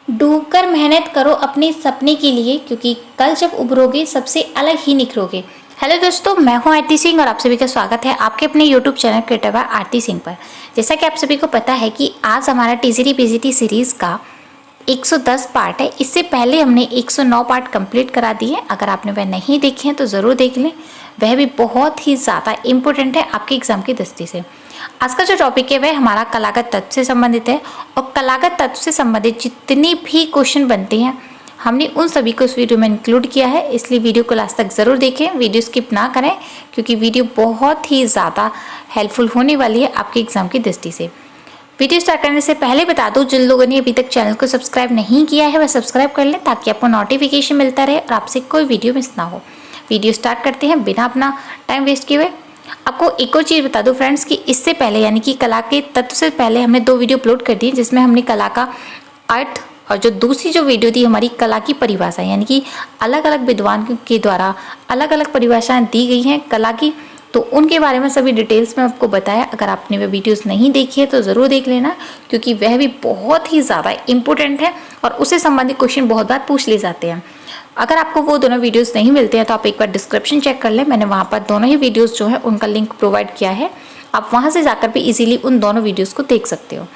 डूबकर मेहनत करो अपने सपने के लिए, क्योंकि कल जब उभरोगे सबसे अलग ही निखरोगे। हेलो दोस्तों, मैं हूं आरती सिंह और आप सभी का स्वागत है आपके अपने यूट्यूब चैनल क्रिएटिव बाय आरती सिंह पर। जैसा कि आप सभी को पता है कि आज हमारा टीजीटी पीजीटी सीरीज़ का 110 पार्ट है। इससे पहले हमने 109 पार्ट कंप्लीट करा दिए। अगर आपने वह नहीं देखे हैं तो ज़रूर देख लें, वह भी बहुत ही ज़्यादा इम्पोर्टेंट है आपके एग्ज़ाम की दृष्टि से। आज का जो टॉपिक है वह हमारा कलागत तत्व से संबंधित है, और कलागत तत्व से संबंधित जितने भी क्वेश्चन बनते हैं हमने उन सभी को इस वीडियो में इंक्लूड किया है। इसलिए वीडियो को लास्ट तक ज़रूर देखें, वीडियो स्किप ना करें, क्योंकि वीडियो बहुत ही ज़्यादा हेल्पफुल होने वाली है आपके एग्ज़ाम की दृष्टि से। वीडियो स्टार्ट करने से पहले बता दूं, जिन लोगों ने अभी तक चैनल को सब्सक्राइब नहीं किया है वह सब्सक्राइब कर लें, ताकि आपको नोटिफिकेशन मिलता रहे और आपसे कोई वीडियो मिस ना हो। वीडियो स्टार्ट करते हैं बिना अपना टाइम वेस्ट किए हुए। आपको एक और चीज़ बता दूं फ्रेंड्स, कि इससे पहले यानी कि कला के तत्व से पहले हमने 2 वीडियो अपलोड कर दी, जिसमें हमने कला का अर्थ और जो दूसरी जो वीडियो थी हमारी कला की परिभाषा, यानी कि अलग अलग विद्वान के द्वारा अलग अलग परिभाषाएं दी गई हैं कला की, तो उनके बारे में सभी डिटेल्स में आपको बताया। अगर आपने वह वीडियोस नहीं देखी है तो ज़रूर देख लेना, क्योंकि वह भी बहुत ही ज़्यादा इम्पोर्टेंट है और उससे संबंधित क्वेश्चन बहुत बार पूछ लिए जाते हैं। अगर आपको वो दोनों वीडियोस नहीं मिलते हैं तो आप एक बार डिस्क्रिप्शन चेक कर लें, मैंने वहाँ पर दोनों ही वीडियोस जो है उनका लिंक प्रोवाइड किया है। आप वहाँ से जाकर भी इजीली उन दोनों वीडियोस को देख सकते हो।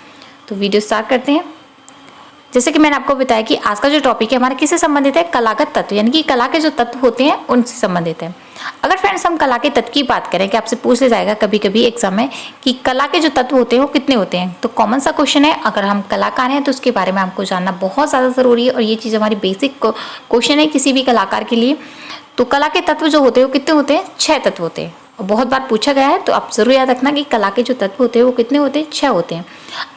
तो वीडियो स्टार्ट करते हैं। जैसे कि मैंने आपको बताया कि आज का जो टॉपिक है हमारा किससे संबंधित है, कलागत तत्व, यानी कि कला के जो तत्व होते हैं उनसे संबंधित है। अगर फ्रेंड्स हम कला के तत्व की बात करें, कि आपसे पूछ लिया जाएगा कभी कभी एग्जाम में कि कला के जो तत्व होते हैं वो कितने होते हैं, तो कॉमन सा क्वेश्चन है। अगर हम कलाकार हैं तो उसके बारे में हमको जानना बहुत ज़्यादा ज़रूरी है, और ये चीज़ हमारी बेसिक क्वेश्चन है किसी भी कलाकार के लिए। तो कला के तत्व जो होते हैं वो कितने होते हैं, 6 तत्व होते हैं। बहुत बार पूछा गया है, तो आप जरूर याद रखना कि कला के जो तत्व होते हैं वो कितने होते हैं, 6 होते हैं।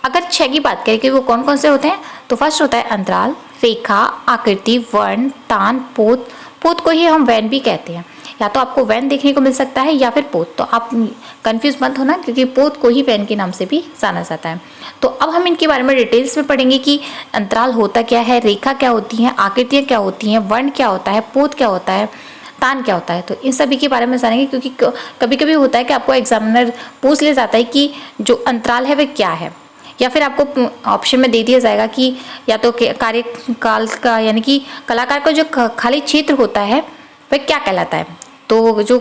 अगर 6 की बात करें कि वो कौन कौन से होते हैं, तो फर्स्ट होता है अंतराल, रेखा, आकृति, वर्ण, तान, पोत। पोत को ही हम वैन भी कहते हैं, या तो आपको वैन देखने को मिल सकता है या फिर पोत। तो आप कंफ्यूज मत होना, क्योंकि पोत को ही वैन के नाम से भी जाना जाता है। तो अब हम इनके बारे में डिटेल्स में पढ़ेंगे कि अंतराल होता क्या है, रेखा क्या होती है, आकृतियाँ क्या होती हैं, वर्ण क्या होता है, पोत क्या होता है, तान क्या होता है। तो इन सभी के बारे में जानेंगे, क्योंकि कभी कभी होता है कि आपको एग्जामिनर पूछ ले जाता है कि जो अंतराल है वह क्या है, या फिर आपको ऑप्शन में दे दिया जाएगा कि या तो कार्यकाल का, यानी कि कलाकार का जो खाली क्षेत्र होता है वह क्या कहलाता है। तो जो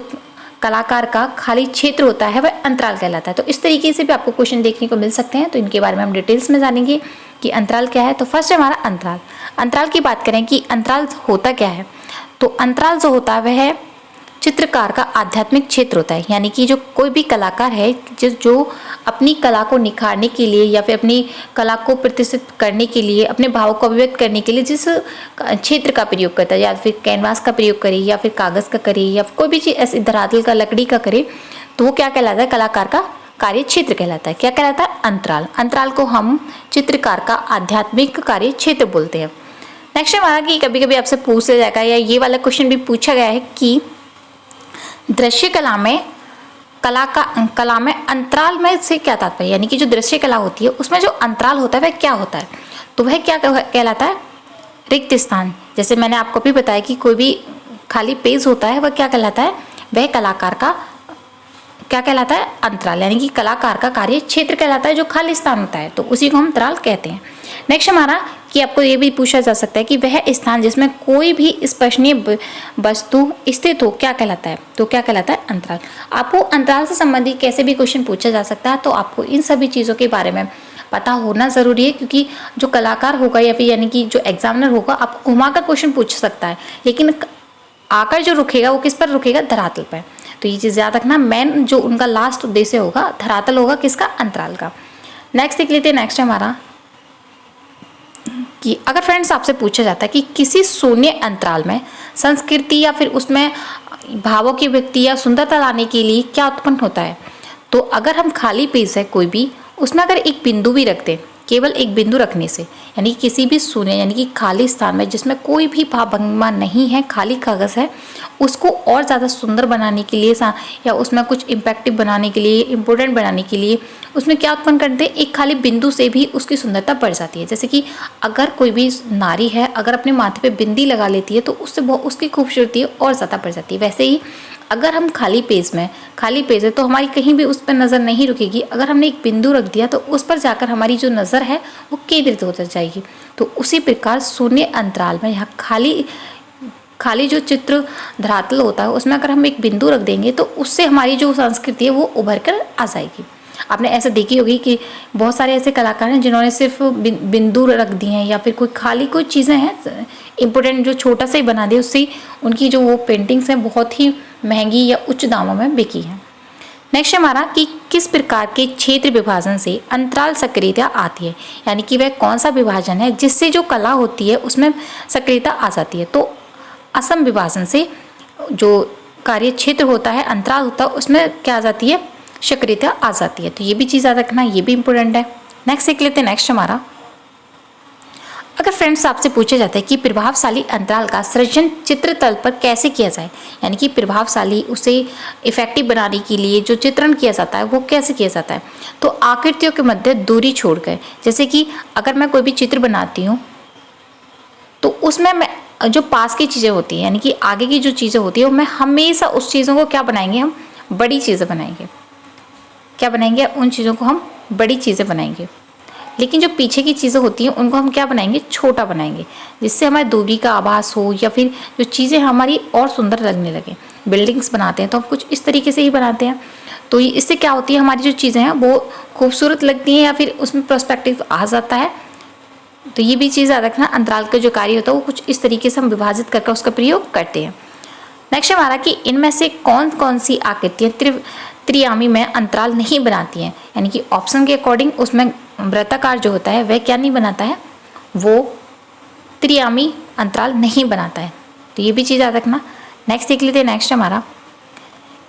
कलाकार का खाली क्षेत्र होता है वह अंतराल कहलाता है। तो इस तरीके से भी आपको क्वेश्चन देखने को मिल सकते हैं। तो इनके बारे में हम डिटेल्स में जानेंगे कि अंतराल क्या है। तो फर्स्ट है हमारा अंतराल। अंतराल की बात करें कि अंतराल होता क्या है, तो अंतराल जो होता है वह चित्रकार का आध्यात्मिक क्षेत्र होता है। यानी कि जो कोई भी कलाकार है जो अपनी कला को निखारने के लिए या फिर अपनी कला को प्रतिष्ठित करने के लिए, अपने भावों को अभिव्यक्त करने के लिए जिस क्षेत्र का प्रयोग करता है, या फिर कैनवास का प्रयोग करे, या फिर कागज़ का करे, या कोई भी चीज़ ऐसी धरातल का, लकड़ी का करे, तो वो क्या कहलाता है, कलाकार का कार्य क्षेत्र कहलाता है। क्या कहलाता है, अंतराल। अंतराल को हम चित्रकार का आध्यात्मिक कार्य क्षेत्र बोलते हैं। नेक्स्ट हमारा कि कभी कभी आपसे पूछ लिया जाएगा, या ये वाला क्वेश्चन भी पूछा गया है कि दृश्य कला में कला में अंतराल में से क्या तात्पर्य, यानी कि जो दृश्य कला होती है उसमें जो अंतराल होता है वह क्या होता है। तो वह क्या कहलाता है, रिक्त स्थान। जैसे मैंने आपको भी बताया कि कोई भी खाली पेज होता है वह क्या कहलाता है, वह कलाकार का क्या कहलाता है, अंतराल, यानी कि कलाकार का कार्य क्षेत्र कहलाता है, जो खाली स्थान होता है, तो उसी को हम अंतराल कहते हैं। नेक्स्ट हमारा कि आपको ये भी पूछा जा सकता है कि वह स्थान जिसमें कोई भी स्पर्शनीय वस्तु स्थित हो क्या कहलाता है, तो क्या कहलाता है, अंतराल। आपको अंतराल से संबंधित कैसे भी क्वेश्चन पूछा जा सकता है, तो आपको इन सभी चीज़ों के बारे में पता होना ज़रूरी है, क्योंकि जो कलाकार होगा या फिर यानी कि जो एग्जामिनर होगा आपको घुमाकर क्वेश्चन पूछ सकता है, लेकिन आकर जो रुकेगा वो किस पर रुकेगा, धरातल पर। तो ये चीज़ याद रखना, मेन जो उनका लास्ट उद्देश्य होगा धरातल होगा किसका, अंतराल का। नेक्स्ट देख लेते हैं। नेक्स्ट हमारा कि अगर फ्रेंड्स आपसे पूछा जाता है कि किसी शून्य अंतराल में संस्कृति या फिर उसमें भावों की व्यक्ति या सुंदरता लाने के लिए क्या उत्पन्न होता है, तो अगर हम खाली पेज है कोई भी, उसमें अगर एक बिंदु भी रख दें, केवल एक बिंदु रखने से, यानी किसी भी शून्य यानी कि खाली स्थान में जिसमें कोई भी भाव भंगिमा नहीं है, खाली कागज़ है, उसको और ज़्यादा सुंदर बनाने के लिए या उसमें कुछ इम्पैक्टिव बनाने के लिए, इम्पोर्टेंट बनाने के लिए उसमें क्या उत्पन्न करते हैं, एक खाली बिंदु से भी उसकी सुंदरता बढ़ जाती है। जैसे कि अगर कोई भी नारी है, अगर अपने माथे पे बिंदी लगा लेती है तो उससे बहुत उसकी खूबसूरती और ज़्यादा बढ़ जाती है। वैसे ही अगर हम खाली पेज है तो हमारी कहीं भी उस पर नज़र नहीं रुकेगी। अगर हमने एक बिंदु रख दिया तो उस पर जाकर हमारी जो नज़र है वो केंद्रित हो जाएगी। तो उसी प्रकार शून्य अंतराल में यहाँ खाली जो चित्र धरातल होता है उसमें अगर हम एक बिंदु रख देंगे तो उससे हमारी जो संस्कृति है वो उभर कर आ जाएगी। आपने ऐसा देखी होगी कि बहुत सारे ऐसे कलाकार हैं जिन्होंने सिर्फ बिंदु रख दिए हैं या फिर कोई चीज़ें हैं इम्पोर्टेंट जो छोटा सा ही बना दिया, उससे उनकी जो वो पेंटिंग्स हैं बहुत ही महंगी या उच्च दामों में बिकी हैं। नेक्स्ट हमारा कि किस प्रकार के क्षेत्र विभाजन से अंतराल सक्रियता आती है, यानी कि वह कौन सा विभाजन है जिससे जो कला होती है उसमें सक्रियता आ जाती है। तो असम विभाजन से जो कार्य क्षेत्र होता है, अंतराल होता है, उसमें क्या आ जाती है, सक्रियता आ जाती है। तो ये भी चीज़ याद रखना, ये भी इंपॉर्टेंट है। नेक्स्ट देख लेते हैं। नेक्स्ट हमारा, अगर फ्रेंड्स आपसे पूछा जाता है कि प्रभावशाली अंतराल का सृजन चित्रतल पर कैसे किया जाए, यानी कि प्रभावशाली उसे इफेक्टिव बनाने के लिए जो चित्रण किया जाता है वो कैसे किया जाता है, तो आकृतियों के मध्य दूरी छोड़कर, जैसे कि अगर मैं कोई भी चित्र बनाती हूँ तो उसमें मैं जो पास की चीज़ें होती हैं यानी कि आगे की जो चीज़ें होती है मैं हमेशा उस चीज़ों को क्या बनाएंगे, हम बड़ी चीज़ें बनाएंगे। क्या बनाएंगे, उन चीज़ों को हम बड़ी चीज़ें बनाएंगे। लेकिन जो पीछे की चीज़ें होती हैं उनको हम क्या बनाएंगे, छोटा बनाएंगे, जिससे हमारे दूरी का आभास हो या फिर जो चीज़ें हमारी और सुंदर लगने लगे। बिल्डिंग्स बनाते हैं तो हम कुछ इस तरीके से ही बनाते हैं, तो इससे क्या होती है, हमारी जो चीज़ें हैं वो खूबसूरत लगती हैं या फिर उसमें पर्सपेक्टिव आ जाता है। तो ये भी चीज़ याद रखना, अंतराल का जो कार्य होता है वो कुछ इस तरीके से हम विभाजित करके उसका प्रयोग करते हैं। नेक्स्ट हमारा कि इनमें से कौन कौन सी आकृतियाँ त्रियामी में अंतराल नहीं बनाती हैं, यानी कि ऑप्शन के अकॉर्डिंग उसमें वृत्ताकार जो होता है वह क्या नहीं बनाता है, वो त्रियामी अंतराल नहीं बनाता है। तो ये भी चीज़ याद रखना। नेक्स्ट देख लेते हैं। नेक्स्ट हमारा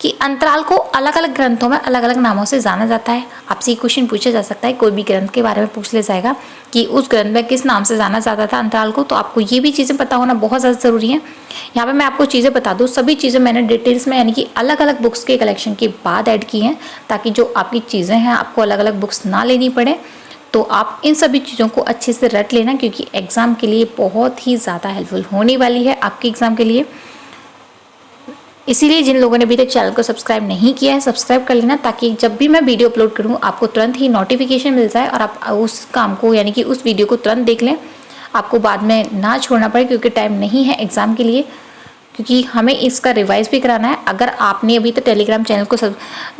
कि अंतराल को अलग अलग ग्रंथों में अलग अलग नामों से जाना जाता है। आपसे ये क्वेश्चन पूछा जा सकता है, कोई भी ग्रंथ के बारे में पूछ ले जाएगा कि उस ग्रंथ में किस नाम से जाना जाता था अंतराल को, तो आपको ये भी चीज़ें पता होना बहुत ज़्यादा ज़रूरी है। यहाँ पे मैं आपको चीज़ें बता दूँ, सभी चीज़ें मैंने डिटेल्स में यानी कि अलग अलग बुक्स के कलेक्शन के बाद ऐड की हैं, ताकि जो आपकी चीज़ें हैं आपको अलग अलग बुक्स ना लेनी पड़े। तो आप इन सभी चीज़ों को अच्छे से रट लेना, क्योंकि एग्ज़ाम के लिए बहुत ही ज़्यादा हेल्पफुल होने वाली है आपके एग्ज़ाम के लिए। इसीलिए जिन लोगों ने अभी तक चैनल को सब्सक्राइब नहीं किया है, सब्सक्राइब कर लेना, ताकि जब भी मैं वीडियो अपलोड करूँ आपको तुरंत ही नोटिफिकेशन मिल जाए और आप उस काम को यानी कि उस वीडियो को तुरंत देख लें, आपको बाद में ना छोड़ना पड़े, क्योंकि टाइम नहीं है एग्ज़ाम के लिए, क्योंकि हमें इसका रिवाइज भी कराना है। अगर आपने अभी तक टेलीग्राम चैनल को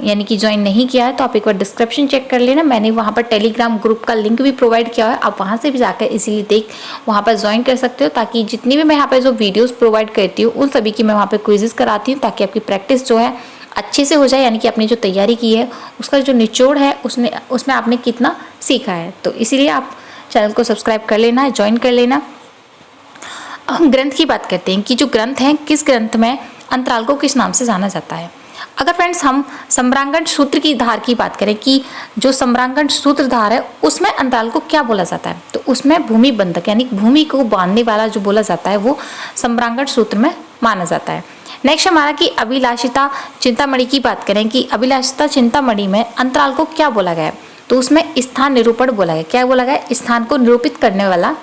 यानी कि ज्वाइन नहीं किया है तो आप एक बार डिस्क्रिप्शन चेक कर लेना, मैंने वहाँ पर टेलीग्राम ग्रुप का लिंक भी प्रोवाइड किया है, आप वहाँ से भी जाकर इजीली वहाँ पर ज्वाइन कर सकते हो, ताकि जितनी भी मैं यहाँ पर जो वीडियोज़ प्रोवाइड करती हूँ उन सभी की मैं वहाँ पर क्विजेज़ कराती हूँ, ताकि आपकी प्रैक्टिस जो है अच्छे से हो जाए, यानी कि आपने जो तैयारी की है उसका जो निचोड़ है उसमें आपने कितना सीखा है। तो इसीलिए आप चैनल को सब्सक्राइब कर लेना, ज्वाइन कर लेना। हम ग्रंथ की बात करते हैं कि जो ग्रंथ हैं, किस ग्रंथ में अंतराल को किस नाम से जाना जाता है। अगर फ्रेंड्स हम सम्रांगण सूत्र की धार की बात करें कि जो सम्रांगण सूत्रधार है उसमें अंतराल को क्या बोला जाता है, तो उसमें भूमि बंधक यानी भूमि को बांधने वाला जो बोला जाता है वो सम्रांगण सूत्र में माना जाता है। नेक्स्ट हमारा कि अभिलाषिता चिंतामणि की बात करें कि अभिलाषिता चिंतामणि में अंतराल को क्या बोला गया है, तो उसमें स्थान निरूपण बोला गया। क्या बोला गया, स्थान को निरूपित करने वाला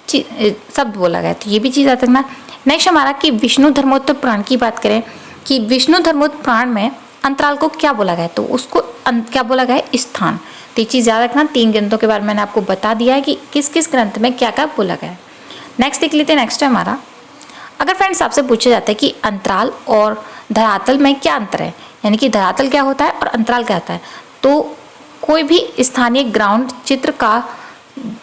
शब्द बोला गया। तो ये भी चीज़ याद रखना। नेक्स्ट हमारा कि विष्णु धर्मोत्तर पुराण की बात करें कि विष्णु धर्मोत्तर पुराण में अंतराल को क्या बोला गया, तो उसको क्या बोला गया, स्थान। तो ये चीज़ याद रखना। 3 ग्रंथों के बारे में मैंने आपको बता दिया है कि किस किस ग्रंथ में क्या क्या बोला गया है। नेक्स्ट देख लेते हैं। नेक्स्ट है हमारा, अगर फ्रेंड्स आपसे पूछा जाता है कि अंतराल और धरातल में क्या अंतर है, यानी कि धरातल क्या होता है और अंतराल क्या होता है, तो कोई भी स्थानीय ग्राउंड चित्र का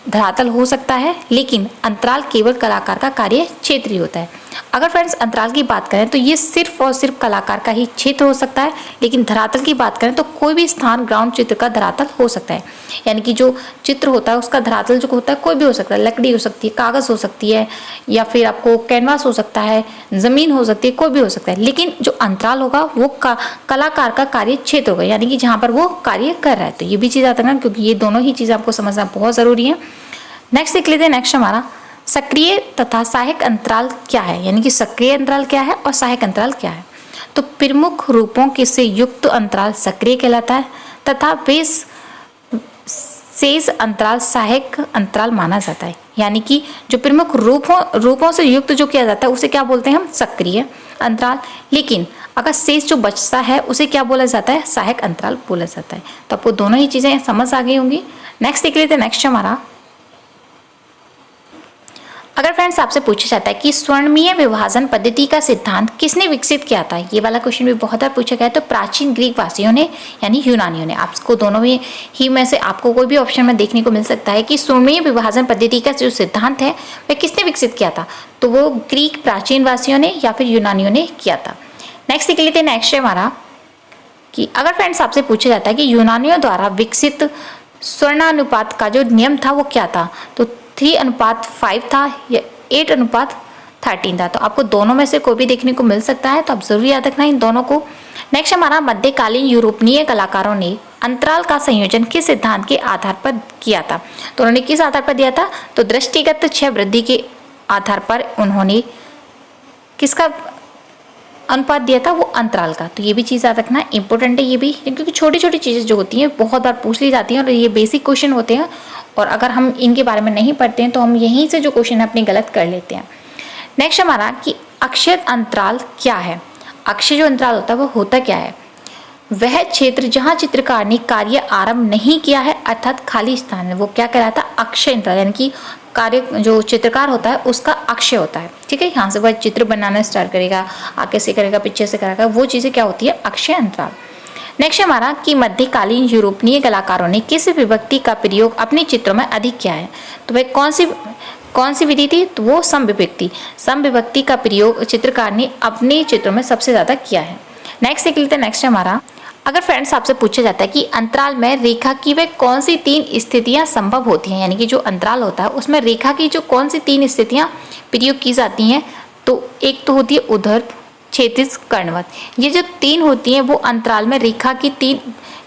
धरातल हो सकता है, लेकिन अंतराल केवल कलाकार का कार्य क्षेत्र ही होता है। अगर फ्रेंड्स अंतराल की बात करें तो ये सिर्फ और सिर्फ कलाकार का ही क्षेत्र हो सकता है, लेकिन धरातल की बात करें तो कोई भी स्थान ग्राउंड चित्र का धरातल हो सकता है। यानी कि जो चित्र होता है उसका धरातल जो होता है कोई भी हो सकता है, लकड़ी हो सकती है, कागज़ हो सकती है, या फिर आपको कैनवास हो सकता है, ज़मीन हो सकती है, कोई भी हो सकता है। लेकिन जो अंतराल होगा वो कलाकार का कार्य क्षेत्र होगा, यानी कि जहाँ पर वो कार्य कर रहा है। तो ये भी चीज़ याद रखना, क्योंकि ये दोनों ही चीज़ें आपको समझना बहुत ज़रूरी है। नेक्स्ट देख लेते हैं। नेक्स्ट हमारा सक्रिय तथा सहायक अंतराल क्या है, यानी कि सक्रिय अंतराल क्या है और सहायक अंतराल क्या है। तो प्रमुख रूपों के से युक्त अंतराल सक्रिय कहलाता है तथा शेष अंतराल सहायक अंतराल माना जाता है। यानी कि जो प्रमुख रूपों से युक्त जो किया जाता है उसे क्या बोलते हैं हम, सक्रिय अंतराल। लेकिन अगर शेष जो बचता है उसे क्या बोला जाता है, सहायक अंतराल बोला जाता है। तो आपको दोनों ही चीजें समझ आ गई होंगी। नेक्स्ट देख लेते हैं। नेक्स्ट हमारा, अगर फ्रेंड्स आपसे पूछा जाता है कि स्वर्णीय विभाजन पद्धति का सिद्धांत किसने विकसित किया था, ये वाला क्वेश्चन भी बहुत बार पूछा गया है। तो प्राचीन ग्रीक वासियों ने यानी यूनानियों ने। आपको दोनों में ही में से आपको कोई भी ऑप्शन में देखने को मिल सकता है कि स्वर्णीय विभाजन पद्धति का जो सिद्धांत है वह किसने विकसित किया था। तो वो ग्रीक प्राचीन वासियों ने या फिर यूनानियों ने किया था। नेक्स्ट देख लेते हैं। नेक्स्ट है हमारा कि अगर फ्रेंड्स आपसे पूछा जाता है कि यूनानियों द्वारा विकसित स्वर्णानुपात का जो नियम था वो क्या था, तो 3:5 था या 8:13 था। तो आपको दोनों में से कोई भी देखने को मिल सकता है, तो आप जरूर याद रखना इन दोनों को। नेक्स्ट हमारा, मध्यकालीन यूरोपीय कलाकारों ने अंतराल का संयोजन किस सिद्धांत के आधार पर किया था। तो उन्होंने किस आधार पर दिया था, तो दृष्टिगत क्षय वृद्धि के आधार पर उन्होंने किसका अनुपात दिया था, वो अंतराल का। तो ये भी चीज़ याद रखना इंपॉर्टेंट है ये भी, क्योंकि छोटी छोटी चीज़ें जो होती हैं बहुत बार पूछ ली जाती हैं और ये बेसिक क्वेश्चन होते हैं, और अगर हम इनके बारे में नहीं पढ़ते हैं तो हम यहीं से जो क्वेश्चन है अपने गलत कर लेते हैं। नेक्स्ट हमारा कि अक्षय अंतराल क्या है। अक्षय जो अंतराल होता है वो होता क्या है, वह क्षेत्र जहाँ चित्रकार ने कार्य आरंभ नहीं किया है अर्थात खाली स्थान है, वो क्या कहलाता है, अक्षय अंतराल। यानी कि कार्य जो चित्रकार होता है उसका अक्षय होता है। ठीक है, यहाँ से वह चित्र बनाना स्टार्ट करेगा, आगे से करेगा, पीछे से करेगा, वो चीज़ें क्या होती है, अक्षय अंतराल। नेक्स्ट हमारा कि मध्यकालीन यूरोपीय कलाकारों ने किस विभक्ति का प्रयोग अपने चित्रों में अधिक किया है। तो वह कौन सी विधि थी, तो वो समविभक्ति। समविभक्ति का प्रयोग चित्रकार ने अपने चित्रों में सबसे ज़्यादा किया है। नेक्स्ट देख लेते हैं। नेक्स्ट हमारा, अगर फ्रेंड्स आपसे पूछा जाता है कि अंतराल में रेखा की वह कौन सी 3 स्थितियां संभव होती हैं, यानी कि जो अंतराल होता है उसमें रेखा की जो कौन सी 3 स्थितियां प्रयोग की जाती हैं, तो एक तो होती है उधर, क्षैतिज, कर्णवत। ये जो 3 होती हैं वो अंतराल में रेखा की 3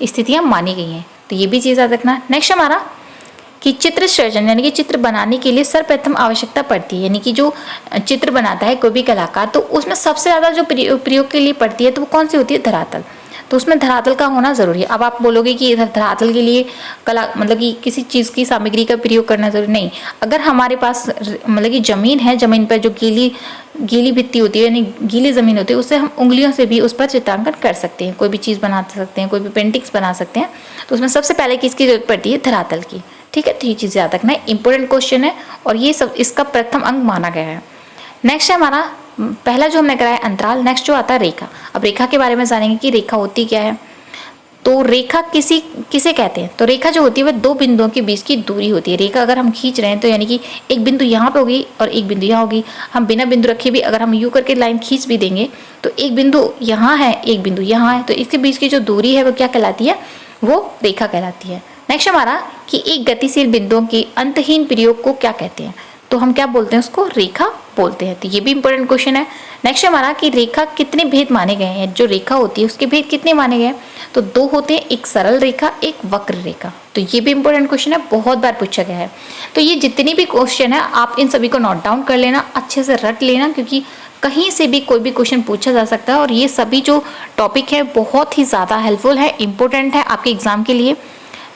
स्थितियां मानी गई हैं। तो ये भी चीज़ याद रखना। नेक्स्ट हमारा कि चित्र सृजन यानी कि चित्र बनाने के लिए सर्वप्रथम आवश्यकता पड़ती है, यानी कि जो चित्र बनाता है कोई भी कलाकार, तो उसमें सबसे ज़्यादा जो प्रयोग के लिए पड़ती है तो वो कौन सी होती है, धरातल। तो उसमें धरातल का होना जरूरी है। अब आप बोलोगे कि इधर धरातल के लिए कला मतलब कि किसी चीज़ की सामग्री का प्रयोग करना जरूरी नहीं। अगर हमारे पास मतलब कि ज़मीन है, ज़मीन पर जो गीली भित्ति होती है यानी गीली ज़मीन होती है, उससे हम उंगलियों से भी उस पर चित्रांकन कर सकते हैं, कोई भी चीज़ बना सकते हैं, कोई भी पेंटिंग्स बना सकते हैं। तो उसमें सबसे पहले किसकी जरूरत पड़ती है, धरातल की। ठीक है, तो ये चीज़ याद रखना है, इंपॉर्टेंट क्वेश्चन है और ये सब इसका प्रथम अंग माना गया है। नेक्स्ट है हमारा, पहला जो हमने कराया अंतराल। नेक्स्ट जो आता है रेखा। अब रेखा के बारे में जानेंगे कि रेखा होती क्या है। तो रेखा किसे कहते हैं, तो रेखा जो होती है वह 2 बिंदुओं के बीच की दूरी होती है। रेखा अगर हम खींच रहे हैं तो यानी कि एक बिंदु यहाँ पे होगी और एक बिंदु यहाँ होगी। हम बिना बिंदु रखे भी अगर हम यूँ करके लाइन खींच भी देंगे तो एक बिंदु यहाँ है, एक बिंदु यहाँ है, तो इसके बीच की जो दूरी है वो क्या कहलाती है, वो रेखा कहलाती है। नेक्स्ट हमारा कि एक गतिशील बिंदुओं के अंतहीन प्रयोग को क्या कहते हैं, तो हम क्या बोलते हैं, उसको रेखा बोलते हैं। तो ये भी इंपॉर्टेंट क्वेश्चन है। नेक्स्ट हमारा कि रेखा कितने भेद माने गए हैं, जो रेखा होती है उसके भेद कितने माने गए हैं, तो 2 होते हैं, एक सरल रेखा, एक वक्र रेखा। तो ये भी इंपॉर्टेंट क्वेश्चन है, बहुत बार पूछा गया है। तो ये जितनी भी क्वेश्चन है आप इन सभी को नोट डाउन कर लेना, अच्छे से रट लेना, क्योंकि कहीं से भी कोई भी क्वेश्चन पूछा जा सकता है और ये सभी जो टॉपिक है बहुत ही ज़्यादा हेल्पफुल है, इंपॉर्टेंट है आपके एग्जाम के लिए।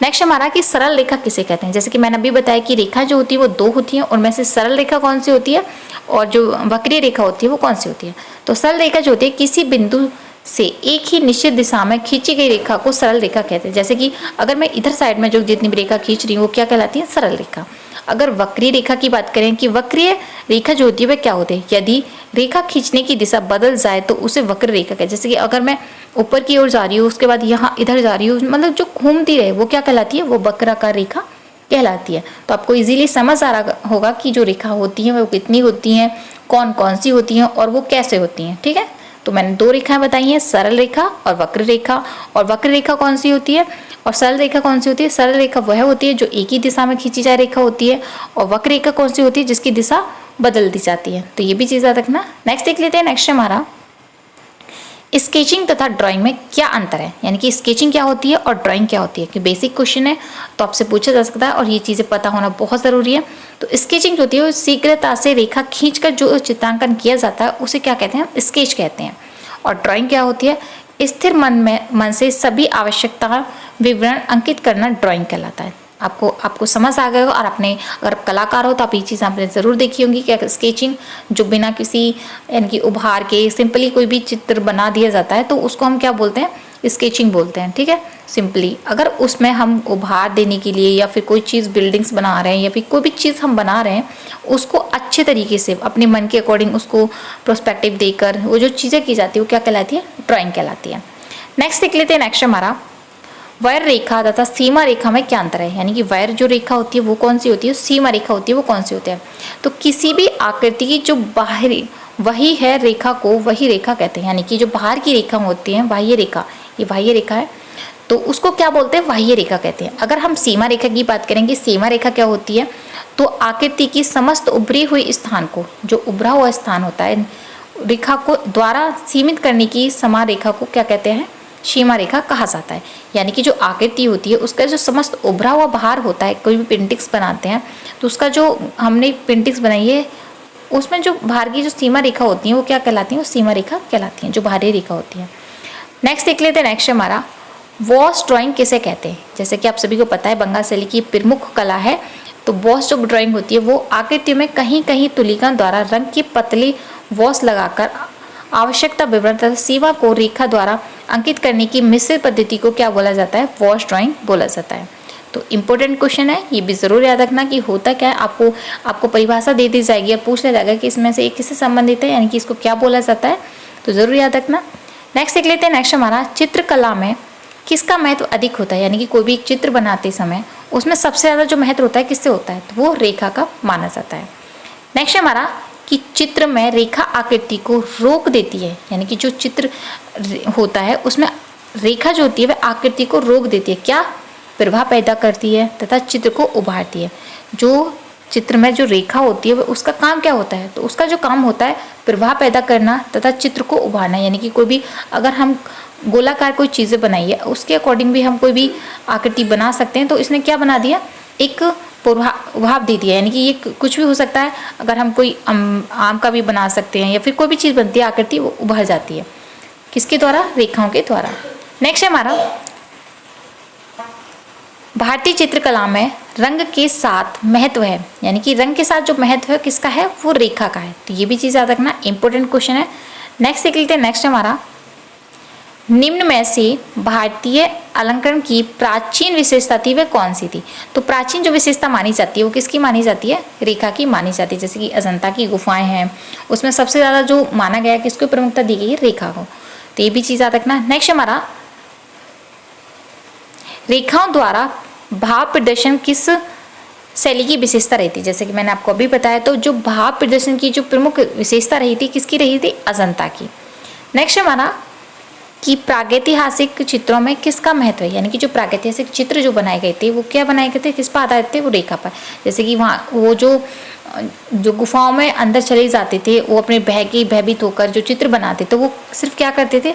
नेक्स्ट हमारा कि सरल रेखा किसे कहते हैं। जैसे कि मैंने अभी बताया कि रेखा जो होती है वो 2 होती है, उनमें से सरल रेखा कौन सी होती है और जो वक्रीय रेखा होती है वो कौन सी होती है। तो सरल रेखा जो होती है किसी बिंदु से एक ही निश्चित दिशा में खींची गई रेखा को सरल रेखा कहते हैं। जैसे कि अगर मैं इधर साइड में जो जितनी भी रेखा खींच रही हूँ वो क्या कहलाती है, सरल रेखा। अगर वक्रीय रेखा की बात करें कि वक्रीय रेखा जो होती है वह क्या होती है, यदि रेखा खींचने की दिशा बदल जाए तो उसे वक्र रेखा कहते हैं। जैसे कि अगर मैं ऊपर की ओर जा रही हूँ उसके बाद यहाँ इधर जा रही हूँ, मतलब जो घूमती रहे वो क्या कहलाती है, वो वक्राकार रेखा कहलाती है। तो आपको इजीली समझ आ रहा होगा कि जो रेखा होती है वो कितनी होती हैं, कौन कौन सी होती हैं और वो कैसे होती हैं। ठीक है, तो मैंने 2 रेखाएं बताई हैं, सरल रेखा और वक्र रेखा। और वक्र रेखा कौन सी होती है और सरल रेखा कौन सी होती है। सरल रेखा वह होती है जो एक ही दिशा में खींची जाए रेखा होती है, और वक्र रेखा कौन सी होती है, जिसकी दिशा बदल दी जाती है। तो ये भी चीज़ याद रखना। नेक्स्ट देख लेते हैं। नेक्स्ट हमारा स्केचिंग तथा ड्राइंग में क्या अंतर है, यानी कि स्केचिंग क्या होती है और ड्राइंग क्या होती है, कि बेसिक क्वेश्चन है तो आपसे पूछा जा सकता है और ये चीज़ें पता होना बहुत ज़रूरी है। तो स्केचिंग जो होती है वो शीघ्रता से रेखा खींचकर जो चित्रांकन किया जाता है उसे क्या कहते हैं, स्केच कहते हैं। और ड्राइंग क्या होती है, स्थिर मन से सभी आवश्यकता विवरण अंकित करना ड्राइंग कहलाता है। आपको आपको समझ आ गया हो। और आपने अगर कलाकार हो तो आप ये चीज़ आपने ज़रूर देखी होंगी कि स्केचिंग जो बिना किसी यानी कि उभार के सिंपली कोई भी चित्र बना दिया जाता है तो उसको हम क्या बोलते हैं, स्केचिंग बोलते हैं। ठीक है, सिंपली अगर उसमें हम उभार देने के लिए या फिर कोई चीज़ बिल्डिंग्स बना रहे हैं या फिर कोई भी चीज़ हम बना रहे हैं उसको अच्छे तरीके से अपने मन के अकॉर्डिंग उसको प्रोस्पेक्टिव देकर वो जो चीज़ें की जाती है वो क्या कहलाती है, ड्राइंग कहलाती है। नेक्स्ट देख लेते हैं। नेक्स्ट हमारा वैर रेखा तथा सीमा रेखा में क्या अंतर है, यानी कि वैर जो रेखा होती है वो कौन सी होती है, सीमा रेखा होती है वो कौन सी होती है। तो किसी भी आकृति की जो बाहरी वही है रेखा को वही रेखा कहते हैं, यानी कि जो बाहर की रेखा होती है बाह्य रेखा, ये बाह्य रेखा है तो उसको क्या बोलते हैं, बाह्य रेखा कहते हैं। अगर हम सीमा रेखा की बात करेंगे, सीमा रेखा क्या होती है, तो आकृति की समस्त उभरी हुई स्थान को, जो उभरा हुआ स्थान होता है रेखा को द्वारा सीमित करने की समा रेखा को क्या कहते हैं, सीमा रेखा कहा जाता है। यानी कि जो आकृति होती है उसका जो समस्त उभरा हुआ बाहर होता है, कोई भी पेंटिंग्स बनाते हैं तो उसका जो हमने पेंटिंग्स बनाई है उसमें जो बाहर की जो सीमा रेखा होती है वो क्या कहलाती है, वो सीमा रेखा कहलाती है, जो बाहरी रेखा होती है। नेक्स्ट देख लेते हैं। नेक्स्ट हमारा वॉश ड्राइंग किसे कहते हैं। जैसे कि आप सभी को पता है बंगाल शैली की प्रमुख कला है, तो वॉश जो ड्राइंग होती है वो आकृतियों में कहीं कहीं तुलिका द्वारा रंग की पतली वॉश लगाकर आवश्यकता विवरण तथा सीमा को रेखा द्वारा अंकित करने की मिश्रित पद्धति को क्या बोला जाता है, वॉश ड्राइंग बोला जाता है। तो इम्पोर्टेंट क्वेश्चन है, ये भी जरूर याद रखना कि होता क्या है। आपको परिभाषा दे दी जाएगी और पूछ लिया जाएगा कि इसमें से एक किससे संबंधित है, यानी कि इसको क्या बोला जाता है, तो जरूर याद रखना। नेक्स्ट देख लेते हैं। नेक्स्ट हमारा चित्रकला में किसका महत्व अधिक होता है, यानी कि कोई भी एक चित्र बनाते समय उसमें सबसे ज़्यादा जो महत्व होता है किससे होता है, तो वो रेखा का माना जाता है। नेक्स्ट हमारा कि चित्र में रेखा आकृति को रोक देती है, यानी कि जो चित्र होता है उसमें रेखा जो होती है वह आकृति को रोक देती है, क्या प्रभाव पैदा करती है तथा चित्र को उभारती है। जो चित्र में जो रेखा होती है वह उसका काम क्या होता है, तो उसका जो काम होता है प्रभाव पैदा करना तथा चित्र को उभारना। यानी कि कोई भी अगर हम गोलाकार कोई चीज़ें बनाई है उसके अकॉर्डिंग भी हम कोई भी आकृति बना सकते हैं, तो इसने क्या बना दिया, एक प्रभाव दे दिया। यानी कि ये कुछ भी हो सकता है, अगर हम कोई आम का भी बना सकते हैं या फिर कोई भी चीज़ बनती है आकृति वो उभर जाती है, किसके द्वारा, रेखाओं के द्वारा। नेक्स्ट है हमारा भारतीय चित्रकला में रंग के साथ महत्व है, यानी कि रंग के साथ जो महत्व है किसका है, वो रेखा का है। तो ये भी चीज़ याद रखना, इंपॉर्टेंट क्वेश्चन है। नेक्स्ट देख लेते हैं। नेक्स्ट हमारा निम्न में से भारतीय अलंकरण की प्राचीन विशेषता थी वह कौन सी थी। तो प्राचीन जो विशेषता मानी जाती है वो किसकी मानी जाती है, रेखा की मानी जाती है। जैसे कि अजंता की गुफाएं हैं उसमें सबसे ज़्यादा जो माना गया है किसको प्रमुखता दी गई है, रेखा को। तो ये भी चीज़ याद रखना। नेक्स्ट हमारा रेखाओं द्वारा भाव प्रदर्शन किस शैली की विशेषता रही थी। जैसे कि मैंने आपको अभी बताया, तो जो भाव प्रदर्शन की जो प्रमुख विशेषता रही थी किसकी रही थी, अजंता की। नेक्स्ट हमारा कि प्रागैतिहासिक चित्रों में किसका महत्व है, यानी कि जो प्रागैतिहासिक चित्र जो बनाए गए थे वो क्या बनाए गए थे, किस पर आधारित थे, वो रेखा पर। जैसे कि वहाँ वो जो गुफाओं में अंदर चले जाते थे वो अपने भयभीत होकर जो चित्र बनाते थे वो सिर्फ क्या करते थे,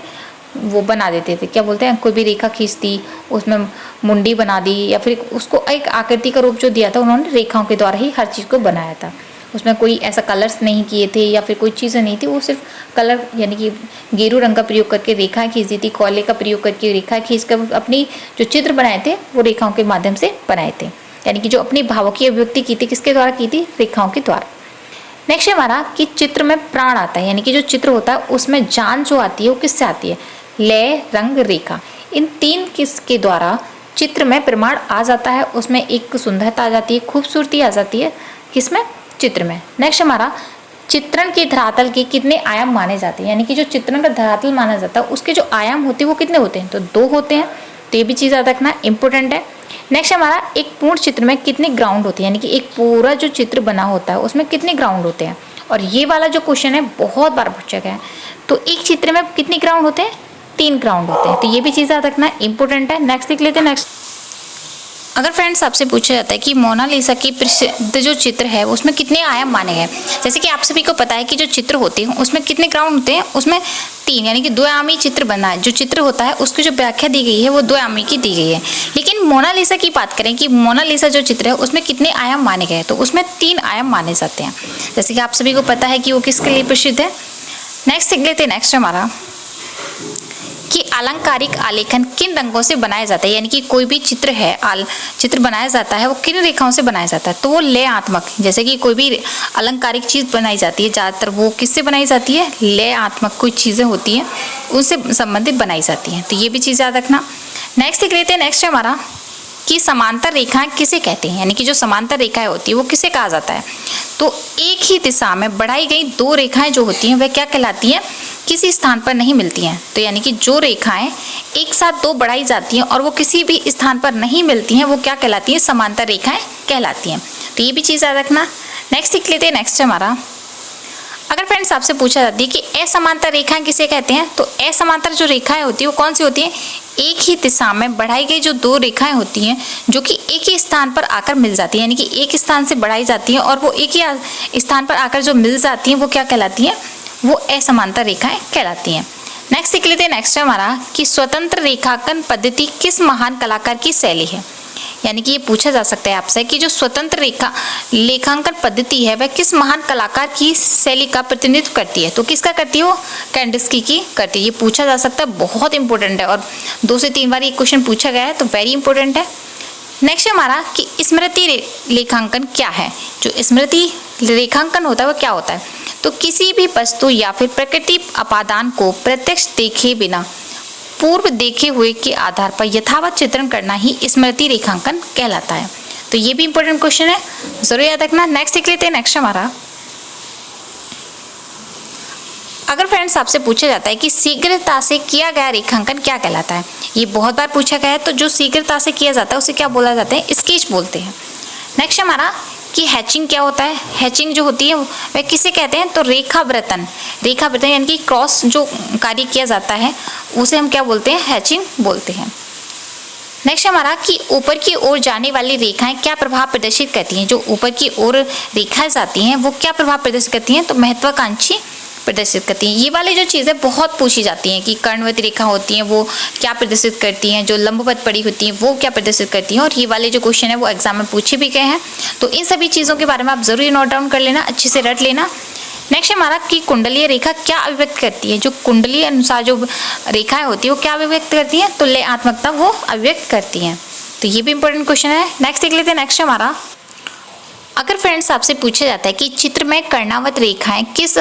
वो बना देते थे, क्या बोलते हैं, कोई भी रेखा खींच दी उसमें मुंडी बना दी या फिर उसको एक आकृति का रूप जो दिया था उन्होंने रेखाओं के द्वारा ही हर चीज़ को बनाया था। उसमें कोई ऐसा कलर्स नहीं किए थे या फिर कोई चीज़ें नहीं थी, वो सिर्फ कलर यानी कि गेरू रंग का प्रयोग करके रेखा खींच दी थी, कोयले का प्रयोग करके रेखा खींच कर अपनी जो चित्र बनाए थे वो रेखाओं के माध्यम से बनाए थे। यानी कि जो अपनी भावों की अभिव्यक्ति की थी किसके द्वारा की थी, रेखाओं के द्वारा। नेक्स्ट हमारा कि चित्र में प्राण आता है, यानी कि जो चित्र होता है उसमें जान जो आती है वो किससे आती है, लय, रंग, रेखा, इन तीन किसके द्वारा चित्र में प्रमाण आ जाता है, उसमें एक सुंदरता आ जाती है, खूबसूरती आ जाती है, किसमें, चित्र में। नेक्स्ट हमारा चित्रण के धरातल के कितने आयाम माने जाते हैं, यानी कि जो चित्रण का धरातल माना जाता है उसके जो आयाम होते हैं वो कितने होते हैं, तो 2 होते हैं। तो ये भी चीज़ याद रखना इंपॉर्टेंट है। नेक्स्ट हमारा एक पूर्ण चित्र में कितने ग्राउंड होते हैं, यानी कि एक पूरा जो चित्र बना होता है उसमें कितने ग्राउंड होते हैं। और ये वाला जो क्वेश्चन है बहुत बार पूछा गया है। तो एक चित्र में कितने ग्राउंड होते हैं, 3 ग्राउंड होते हैं। तो ये भी चीज़ याद रखना इंपॉर्टेंट है। नेक्स्ट देख लेते हैं। नेक्स्ट अगर फ्रेंड्स आपसे पूछा जाता है कि मोनालिसा की प्रसिद्ध जो चित्र है उसमें कितने आयाम माने गए, जैसे कि आप सभी को पता है कि जो चित्र होते हैं उसमें कितने ग्राउंड होते हैं, उसमें 3, यानी कि 2 आयामी चित्र बना है। जो चित्र होता है उसकी जो व्याख्या दी गई है वो 2 आयामी की दी गई है। लेकिन मोनालिसा की बात करें कि मोनालिसा जो चित्र है उसमें कितने आयाम माने गए, तो उसमें 3 आयाम माने जाते हैं। जैसे कि आप सभी को पता है कि वो किसके लिए प्रसिद्ध है। नेक्स्ट देख लेते हैं। नेक्स्ट हमारा कि अलंकारिक आलेखन किन रंगों से बनाया जाता है, यानी कि कोई भी चित्र है, चित्र बनाया जाता है वो किन रेखाओं से बनाया जाता है, तो वो लयात्मक, जैसे कि कोई भी अलंकारिक चीज बनाई जाती है ज्यादातर वो किससे बनाई जाती है, लयात्मक कोई चीजें होती हैं उनसे संबंधित बनाई जाती हैं, तो ये भी चीज याद रखना। नेक्स्ट देख लेते हैं, नेक्स्ट है हमारा कि समांतर रेखाएं किसे कहते हैं, यानी कि जो समांतर रेखाएं होती है वो किसे कहा जाता है, तो एक ही दिशा में बढ़ाई गई दो रेखाएं जो होती हैं वह क्या कहलाती हैं, किसी स्थान पर नहीं मिलती हैं, तो यानी कि जो रेखाएं एक साथ दो बढ़ाई जाती हैं और वो किसी भी स्थान पर नहीं मिलती हैं वो क्या कहलाती हैं, समांतर रेखाएं कहलाती हैं, तो ये भी चीज़ याद रखना। नेक्स्ट देख लेते हैं, नेक्स्ट हमारा अगर फ्रेंड्स आपसे पूछा जाती है कि असमांतर रेखाएं किसे कहते हैं, तो असमांतर जो रेखाएं होती है वो कौन सी होती हैं, एक ही दिशा में बढ़ाई गई जो दो रेखाएं होती हैं जो कि एक ही स्थान पर आकर मिल जाती हैं, यानी कि एक स्थान से बढ़ाई जाती हैं और वो एक ही स्थान पर आकर जो मिल जाती हैं वो क्या कहलाती हैं, वो असमांतर रेखाएं कहलाती हैं। नेक्स्ट देख लेते हैं, नेक्स्ट है हमारा कि स्वतंत्र रेखांकन पद्धति किस महान कलाकार की शैली है, यानी कि ये पूछा जा सकता है आपसे कि जो स्वतंत्र लेखांकन पद्धति है वह किस महान कलाकार की शैली का प्रतिनिधित्व करती है, तो किसका करती है, वो कैंडिस्की की करती है, ये पूछा जा सकता है, बहुत इंपॉर्टेंट है और 2 से 3 बार ये क्वेश्चन पूछा गया है तो वेरी इंपॉर्टेंट है। नेक्स्ट है हमारा कि स्मृति लेखांकन क्या है, जो स्मृति रेखांकन होता है वो क्या होता है, तो किसी भी वस्तु या फिर प्रकृति अपादान को प्रत्यक्ष देखे बिना पूर्व देखे हुए के आधार पर यथावत चित्रण करना ही स्मृति रेखांकन कहलाता है, तो ये भी इंपॉर्टेंट क्वेश्चन है, जरूर याद रखना। नेक्स्ट देख लेते हैं, नेक्स्ट हमारा अगर फ्रेंड्स आपसे पूछा जाता है कि शीघ्रता से किया गया रेखांकन क्या कहलाता है, ये बहुत बार पूछा गया है, तो जो शीघ्रता से किया जाता है उसे क्या बोला जाता है, स्केच बोलते हैं। नेक्स्ट हमारा कि हैचिंग क्या होता है, हैचिंग जो होती है वह किसे कहते हैं, तो रेखावृतन यानी कि क्रॉस जो कार्य किया जाता है उसे हम क्या बोलते हैं, हैचिंग बोलते हैं। नेक्स्ट हमारा कि ऊपर की ओर जाने वाली रेखाएं क्या प्रभाव प्रदर्शित करती हैं, जो ऊपर की ओर रेखाएं जाती हैं वो क्या प्रभाव प्रदर्शित करती हैं, तो महत्वाकांक्षी प्रदर्शित करती हैं। ये वाली जो चीज़ें बहुत पूछी जाती हैं कि कर्णवत रेखा होती हैं वो क्या प्रदर्शित करती हैं, जो लंबवत पड़ी होती हैं वो क्या प्रदर्शित करती हैं, और ये वाले जो क्वेश्चन है वो एग्जाम में पूछे भी गए हैं, तो इन सभी चीज़ों के बारे में आप जरूर नोट डाउन कर लेना, अच्छे से रट लेना। नेक्स्ट हमारा कि कुंडलीय रेखा क्या अभिव्यक्त करती है, जो कुंडलीय अनुसार जो रेखाएं होती है वो क्या अभिव्यक्त करती हैं, तो लयात्मकता वो अभिव्यक्त करती हैं, तो ये भी इंपॉर्टेंट क्वेश्चन है। नेक्स्ट देख लेते हैं, नेक्स्ट हमारा अगर फ्रेंड्स आपसे पूछा जाता है कि चित्र में कर्णावत रेखाएं किस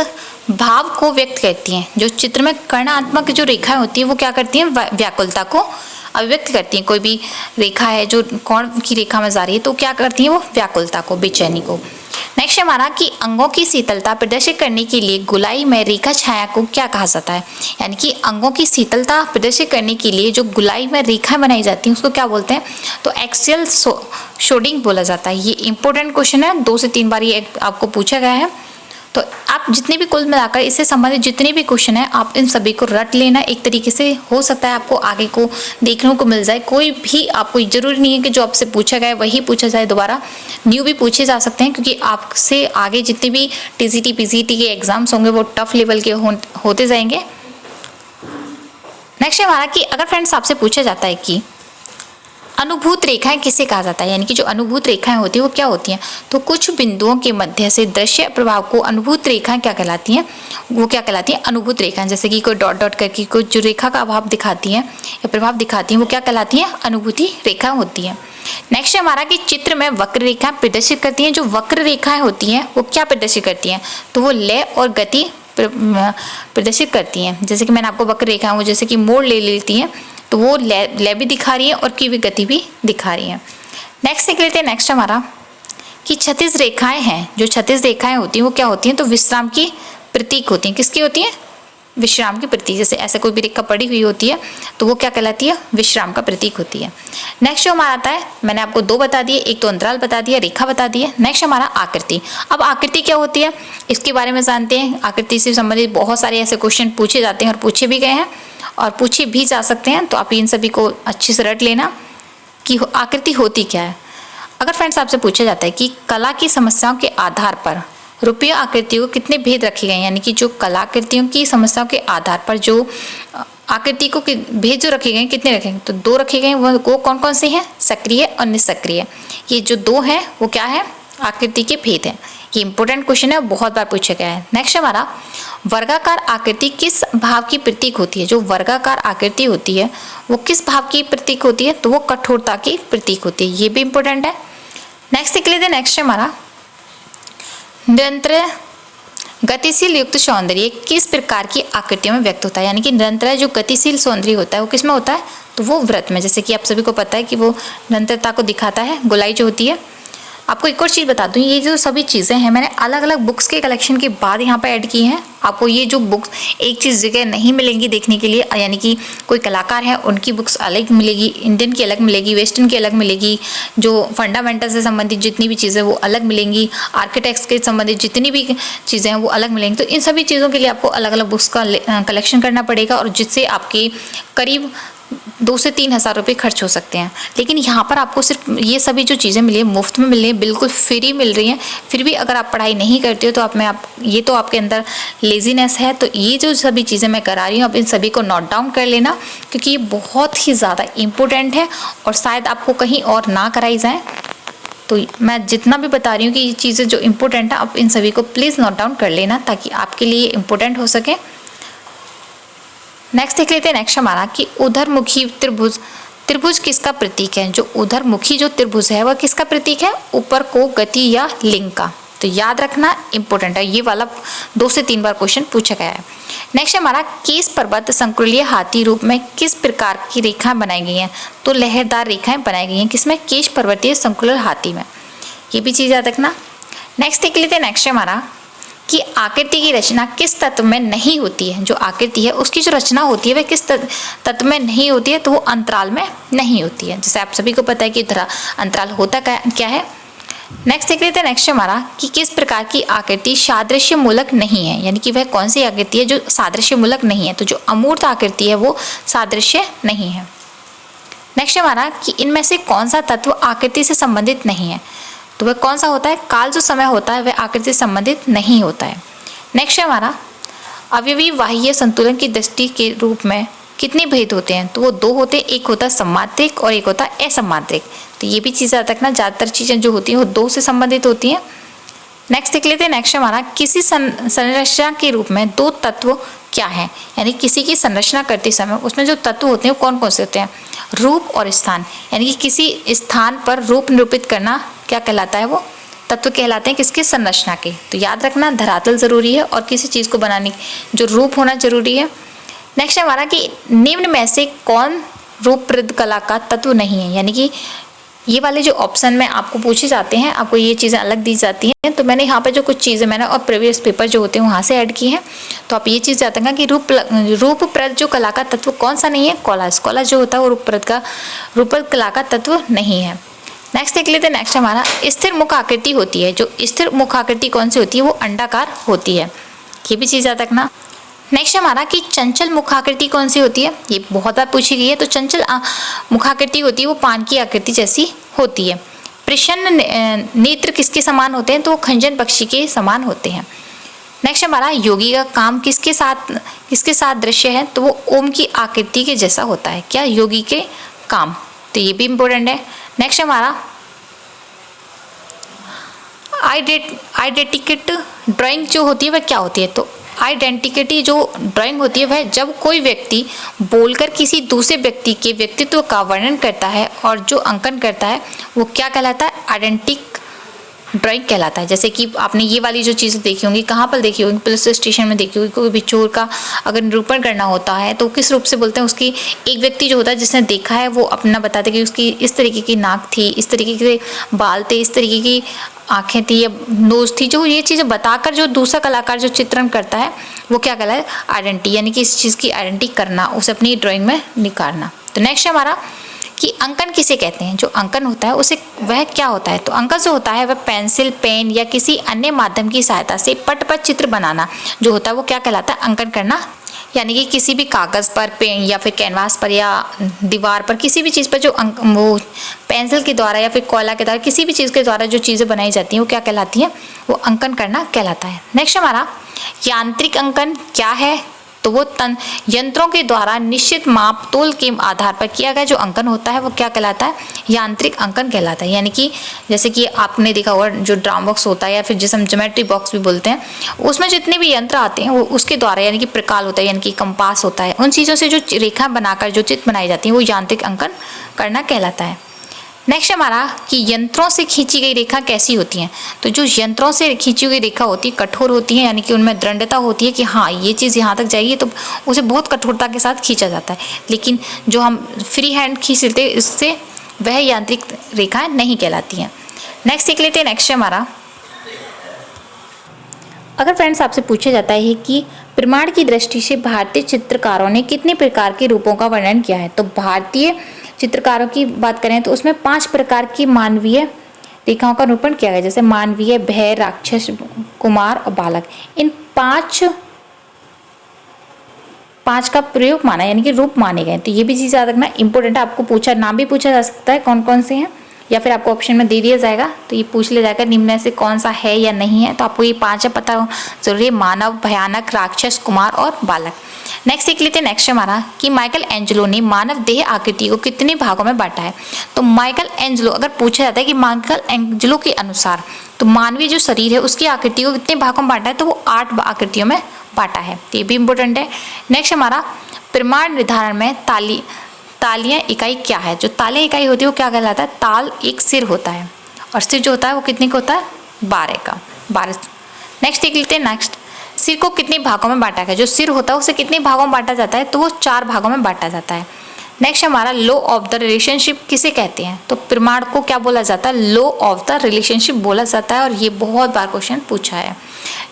भाव को व्यक्त करती हैं, जो चित्र में कर्णात्मक जो रेखाएं होती हैं वो क्या करती हैं, व्याकुलता को अभिव्यक्त करती हैं, कोई भी रेखा है जो कोण की रेखा में जा रही है तो क्या करती है, वो व्याकुलता को, बेचैनी को। नेक्स्ट हमारा कि अंगों की शीतलता प्रदर्शित करने के लिए गोलाई में रेखा छाया को क्या कहा जाता है, यानी कि अंगों की शीतलता प्रदर्शित करने के लिए जो गोलाई में रेखा बनाई जाती है उसको क्या बोलते हैं, तो एक्सियल शेडिंग बोला जाता है। ये इंपॉर्टेंट क्वेश्चन है, 2 से 3 बार ये आपको पूछा गया है, तो आप जितने भी कुल मिलाकर इससे संबंधित जितने भी क्वेश्चन है आप इन सभी को रट लेना, एक तरीके से हो सकता है आपको आगे को देखने को मिल जाए, कोई भी आपको जरूरी नहीं है कि जो आपसे पूछा गया है वही पूछा जाए, दोबारा न्यू भी पूछे जा सकते हैं, क्योंकि आपसे आगे जितने भी टीजीटी पीजीटी के एग्जाम्स होंगे वो टफ लेवल के होते जाएंगे। नेक्स्ट है हमारा कि अगर फ्रेंड्स आपसे पूछा जाता है कि अनुभूत रेखाएं किसे कहा जाता है, यानी कि जो अनुभूत रेखाएं होती है वो क्या होती हैं, तो कुछ बिंदुओं के मध्य से दृश्य प्रभाव को अनुभूत रेखाएं क्या कहलाती हैं, वो क्या कहलाती हैं, अनुभूत रेखाएं, जैसे कि कोई डॉट डॉट करके कोई जो रेखा का अभाव दिखाती हैं या प्रभाव दिखाती हैं वो क्या कहलाती हैं, अनुभूति रेखा होती है। नेक्स्ट हमारा कि चित्र में वक्र रेखाएं प्रदर्शित करती हैं, जो वक्र रेखाएं होती हैं वो क्या प्रदर्शित करती हैं, तो वो लय और गति प्रदर्शित करती हैं, जैसे कि मैंने आपको वक्र रेखाएं वो जैसे कि मोड़ ले लेती हैं तो वो लय भी दिखा रही है और की भी गति भी दिखा रही है। नेक्स्ट देख लेते हैं, नेक्स्ट हमारा कि 36 रेखाएं हैं, जो 36 रेखाएं होती हैं वो क्या होती हैं, तो विश्राम की प्रतीक होती हैं, किसकी होती हैं, विश्राम की प्रतीक, जैसे ऐसे कोई भी रेखा पड़ी हुई होती है तो वो क्या कहलाती है, विश्राम का प्रतीक होती है। नेक्स्ट जो हमारा आता है, मैंने आपको 2 बता दिए, एक तो अंतराल बता दिया, रेखा बता दी है। नेक्स्ट हमारा आकृति। अब आकृति क्या होती है इसके बारे में जानते हैं, आकृति से संबंधित बहुत सारे ऐसे क्वेश्चन पूछे जाते हैं और पूछे भी गए हैं और पूछे भी जा सकते हैं, तो आप इन सभी को अच्छे से रट लेना कि आकृति होती क्या है। अगर फ्रेंड्स आपसे पूछा जाता है कि कला की समस्याओं के आधार पर रूपीय आकृतियों को कितने भेद रखे गए हैं, यानी कि जो कलाकृतियों की समस्याओं के आधार पर जो आकृति को भेद जो रखे गए कितने रखे गए, तो 2 रखे गए, वो कौन कौन से हैं, सक्रिय और निष्क्रिय। ये जो 2 हैं वो क्या है, आकृति के भेद हैं। ये इंपॉर्टेंट क्वेश्चन है, बहुत बार पूछा गया है। नेक्स्ट हमारा, वर्गाकार आकृति किस भाव की प्रतीक होती है? जो वर्गाकार आकृति होती है वो किस भाव की प्रतीक होती है? तो वो कठोरता की प्रतीक होती है। ये भी इंपॉर्टेंट है। नेक्स्ट देख लेते हैं। नेक्स्ट हमारा, निरंतर गतिशील युक्त सौंदर्य किस प्रकार की आकृतियों में व्यक्त होता है? यानी कि निरंतर जो गतिशील सौंदर्य होता है वो किस में होता है? तो वो व्रत में। जैसे कि आप सभी को पता है कि वो निरंतरता को दिखाता है, गोलाई जो होती है। आपको एक और चीज़ बता दूं, ये जो सभी चीज़ें हैं मैंने अलग अलग बुक्स के कलेक्शन के बाद यहाँ पे ऐड की हैं। आपको ये जो बुक्स एक चीज़ जगह नहीं मिलेंगी देखने के लिए, यानी कि कोई कलाकार है उनकी बुक्स अलग मिलेगी, इंडियन की अलग मिलेगी, वेस्टर्न की अलग मिलेगी, जो फंडामेंटल से संबंधित जितनी भी चीज़ें वो अलग मिलेंगी, आर्किटेक्ट्स के संबंधित जितनी भी चीज़ें हैं वो अलग मिलेंगी। तो इन सभी चीज़ों के लिए आपको अलग अलग बुक्स का कलेक्शन करना पड़ेगा, और जिससे आपके करीब 2 से 3 हज़ार रुपये खर्च हो सकते हैं। लेकिन यहाँ पर आपको सिर्फ ये सभी जो चीज़ें मिली है मुफ्त में मिल रही है, बिल्कुल फ्री मिल रही हैं। फिर भी अगर आप पढ़ाई नहीं करते हो तो ये तो आपके अंदर लेजीनेस है। तो ये जो सभी चीज़ें मैं करा रही हूँ आप इन सभी को नोट डाउन कर लेना, क्योंकि ये बहुत ही ज़्यादा इम्पोर्टेंट है और शायद आपको कहीं और ना कराई जाए। तो मैं जितना भी बता रही हूँ कि ये चीज़ें जो इम्पोर्टेंट है आप इन सभी को प्लीज़ नोट डाउन कर लेना, ताकि आपके लिए इम्पोर्टेंट हो सके। नेक्स्ट देख लेते हैं। नेक्स्ट हमारा कि उधरमुखी त्रिभुज किसका प्रतीक है? जो उधरमुखी जो त्रिभुज है वह किसका प्रतीक है? ऊपर को, गति या लिंग का। तो याद रखना इंपॉर्टेंट है, ये वाला 2 से 3 बार क्वेश्चन पूछा गया है। नेक्स्ट हमारा, केस पर्वत संकुलीय हाथी रूप में किस प्रकार की रेखाएं बनाई गई हैं? तो लहरदार रेखाएं बनाई गई हैं किसमें? केश पर्वतीय संकुल हाथी में। ये भी चीज़ याद रखना। नेक्स्ट देख लेते हैं। नेक्स्ट हमारा कि आकृति की रचना किस तत्व में नहीं होती है? जो आकृति है उसकी जो रचना होती है वह किस तत्व में नहीं होती है? तो वो अंतराल में नहीं होती है। जैसे आप सभी को पता है कि अंतराल होता क्या है। नेक्स्ट देख लेते हैं। नेक्स्ट हमारा कि किस प्रकार की आकृति सादृश्य मूलक नहीं है? यानी कि वह कौन सी आकृति है जो सादृश्य मूलक नहीं है? तो जो अमूर्त आकृति है वो सादृश्य नहीं है। नेक्स्ट हमारा कि इनमें से कौन सा तत्व आकृति से संबंधित नहीं है? तो वह कौन सा होता है? काल जो समय होता है वह आकृति से संबंधित नहीं होता है। नेक्स्ट हमारा, अवयवी बाह्य संतुलन की दृष्टि के रूप में कितने भेद होते हैं? तो वो 2 होते हैं, एक होता है सम्मात्रिक और एक होता है असम्मात्रिक। तो ये भी चीज़ याद रखना, ज़्यादातर चीज़ें जो होती हैं वो 2 से संबंधित होती हैं। नेक्स्ट देख लेते हैं। नेक्स्ट हमारा, किसी संरचना के रूप में 2 तत्व क्या है? यानी किसी की संरचना करते समय उसमें जो तत्व होते हैं वो कौन कौन से होते हैं? रूप और स्थान। यानी कि किसी स्थान पर रूप निरूपित करना क्या कहलाता है? वो तत्व कहलाते हैं किसके? संरचना के। तो याद रखना, धरातल जरूरी है और किसी चीज़ को बनाने जो रूप होना जरूरी है। नेक्स्ट हमारा कि निम्न में से कौन रूपप्रद कला का तत्व नहीं है? यानी कि ये वाले जो ऑप्शन में आपको पूछे जाते हैं, आपको ये चीज़ें अलग दी जाती हैं। तो मैंने यहाँ पे जो कुछ चीज़ें मैंने और प्रीवियस पेपर जो होते हैं वहाँ से ऐड की हैं। तो आप ये चीज़ याद रखना कि रूपप्रद जो कला का तत्व कौन सा नहीं है? कॉलस जो होता है वो रूपप्रद कला का तत्व नहीं है। नेक्स्ट देख लेते हैं। नेक्स्ट हमारा, स्थिर मुख आकृति होती है। जो स्थिर मुख आकृति कौन सी होती है? वो अंडाकार होती है। ये भी चीज़ याद रखना। नेक्स्ट हमारा कि चंचल मुखाकृति कौन सी होती है? ये बहुत बार पूछी गई है। तो चंचल मुखाकृति होती है वो पान की आकृति जैसी होती है। प्रसन्न नेत्र किसके समान होते हैं? तो वो खंजन पक्षी के समान होते हैं। नेक्स्ट हमारा, योगी का काम किसके साथ दृश्य है? तो वो ओम की आकृति के जैसा होता है। क्या? योगी के काम। तो ये भी इंपॉर्टेंट है। नेक्स्ट हमारा, आइडेंटिकेट ड्राइंग जो होती है वह क्या होती है? तो आइडेंटिटी जो ड्राइंग होती है वह जब कोई व्यक्ति बोलकर किसी दूसरे व्यक्ति के व्यक्तित्व का वर्णन करता है और जो अंकन करता है वो क्या कहलाता है? आइडेंटिक ड्राइंग कहलाता है। जैसे कि आपने ये वाली जो चीज़ें देखी होंगी, कहाँ पर देखी होंगी? पुलिस स्टेशन में देखी होगी। कोई भी चोर का अगर निरूपण करना होता है तो किस रूप से बोलते हैं? उसकी एक व्यक्ति जो होता है जिसने देखा है वो अपना बताता है कि उसकी इस तरीके की नाक थी, इस तरीके के बाल थे, इस तरीके की आँखें थी या नोज थी। जो ये चीज़ें बताकर जो दूसरा कलाकार जो चित्रण करता है वो क्या कहलाता है? आइडेंटिटी। यानी कि इस चीज़ की आइडेंटिटी करना, उसे अपनी ड्राइंग में निखारना। तो नेक्स्ट हमारा कि अंकन किसे कहते हैं? जो अंकन होता है उसे वह क्या होता है? तो अंकन जो होता है वह पेंसिल, पेन या किसी अन्य माध्यम की सहायता से पट पर चित्र बनाना जो होता है वो क्या कहलाता है? अंकन करना। यानी कि किसी भी कागज़ पर, पेन या फिर कैनवास पर या दीवार पर, किसी भी चीज़ पर जो वो पेंसिल के द्वारा या फिर कोयला के द्वारा किसी भी चीज़ के द्वारा जो चीज़ें बनाई जाती हैं वो क्या कहलाती हैं? वो अंकन करना कहलाता है। नेक्स्ट हमारा, यांत्रिक अंकन क्या है? तो वो यंत्रों के द्वारा निश्चित माप तोल के आधार पर किया गया जो अंकन होता है वो क्या कहलाता है, यांत्रिक अंकन कहलाता है। यानी कि जैसे कि आपने देखा होगा जो ड्राम बॉक्स होता है या फिर जिसे हम ज्योमेट्री बॉक्स भी बोलते हैं, उसमें जितने भी यंत्र आते हैं वो उसके द्वारा, यानी कि प्रकाल होता है, यानी कि कंपास होता है, उन चीज़ों से जो रेखा बनाकर जो चित्र बनाई जाती है वो यांत्रिक अंकन करना कहलाता है। नेक्स्ट हमारा कि यंत्रों से खींची गई रेखा कैसी होती हैं। तो जो यंत्रों से खींची हुई रेखा होती है कठोर होती है, यानी कि उनमें दृढ़ता होती है कि हाँ ये चीज़ यहाँ तक जाएगी, तो उसे बहुत कठोरता के साथ खींचा जाता है। लेकिन जो हम फ्री हैंड खींच लेते हैं इससे वह यांत्रिक रेखाएं नहीं कहलाती हैं। नेक्स्ट देख लेते हैं। नेक्स्ट हमारा, अगर फ्रेंड्स आपसे पूछा जाता है कि प्रमाण की दृष्टि से भारतीय चित्रकारों ने कितने प्रकार के रूपों का वर्णन किया है, तो भारतीय चित्रकारों की बात करें तो उसमें 5 प्रकार की मानवीय रेखाओं का निरूपण किया गया, जैसे मानवीय, भय, राक्षस, कुमार और बालक। इन पांच का प्रयोग माना, यानी कि रूप माने गए। तो ये भी चीज़ याद रखना इंपॉर्टेंट है। आपको पूछा, नाम भी पूछा जा सकता है कौन कौन से हैं, या फिर आपको ऑप्शन में दे दिया जाएगा तो ये पूछ लिया जाएगा निम्न में से कौन सा है या नहीं है। तो आपको ये 5 पता हो जरूरी है, मानव, भयानक, राक्षस, कुमार और बालक। नेक्स्ट देख लेते हैं। नेक्स्ट हमारा कि माइकल एंजेलो ने मानव देह आकृति को कितने भागों में बांटा है। तो माइकल एंजेलो, अगर पूछा जाता है कि माइकल एंजेलो के अनुसार तो मानवीय जो शरीर है उसकी आकृति को कितने भागों में बांटा है, तो वो 8 आकृतियों में बांटा है। तो ये भी इंपॉर्टेंट है। नेक्स्ट हमारा प्रमाण निर्धारण में तालियां इकाई क्या है। जो तालियां इकाई होती है वो क्या कहलाता है, ताल एक सिर होता है, और सिर जो होता है वो कितने का होता है, 12 का, 12। नेक्स्ट देख लेते हैं। नेक्स्ट, सिर को कितने भागों में बांटा गया। जो सिर होता है उसे कितने भागों में बांटा जाता है, तो वो 4 भागों में बांटा जाता है। नेक्स्ट हमारा लॉ ऑफ द रिलेशनशिप किसे कहते हैं। तो प्रमाण को क्या बोला जाता है, लॉ ऑफ द रिलेशनशिप बोला जाता है, और ये बहुत बार क्वेश्चन पूछा है।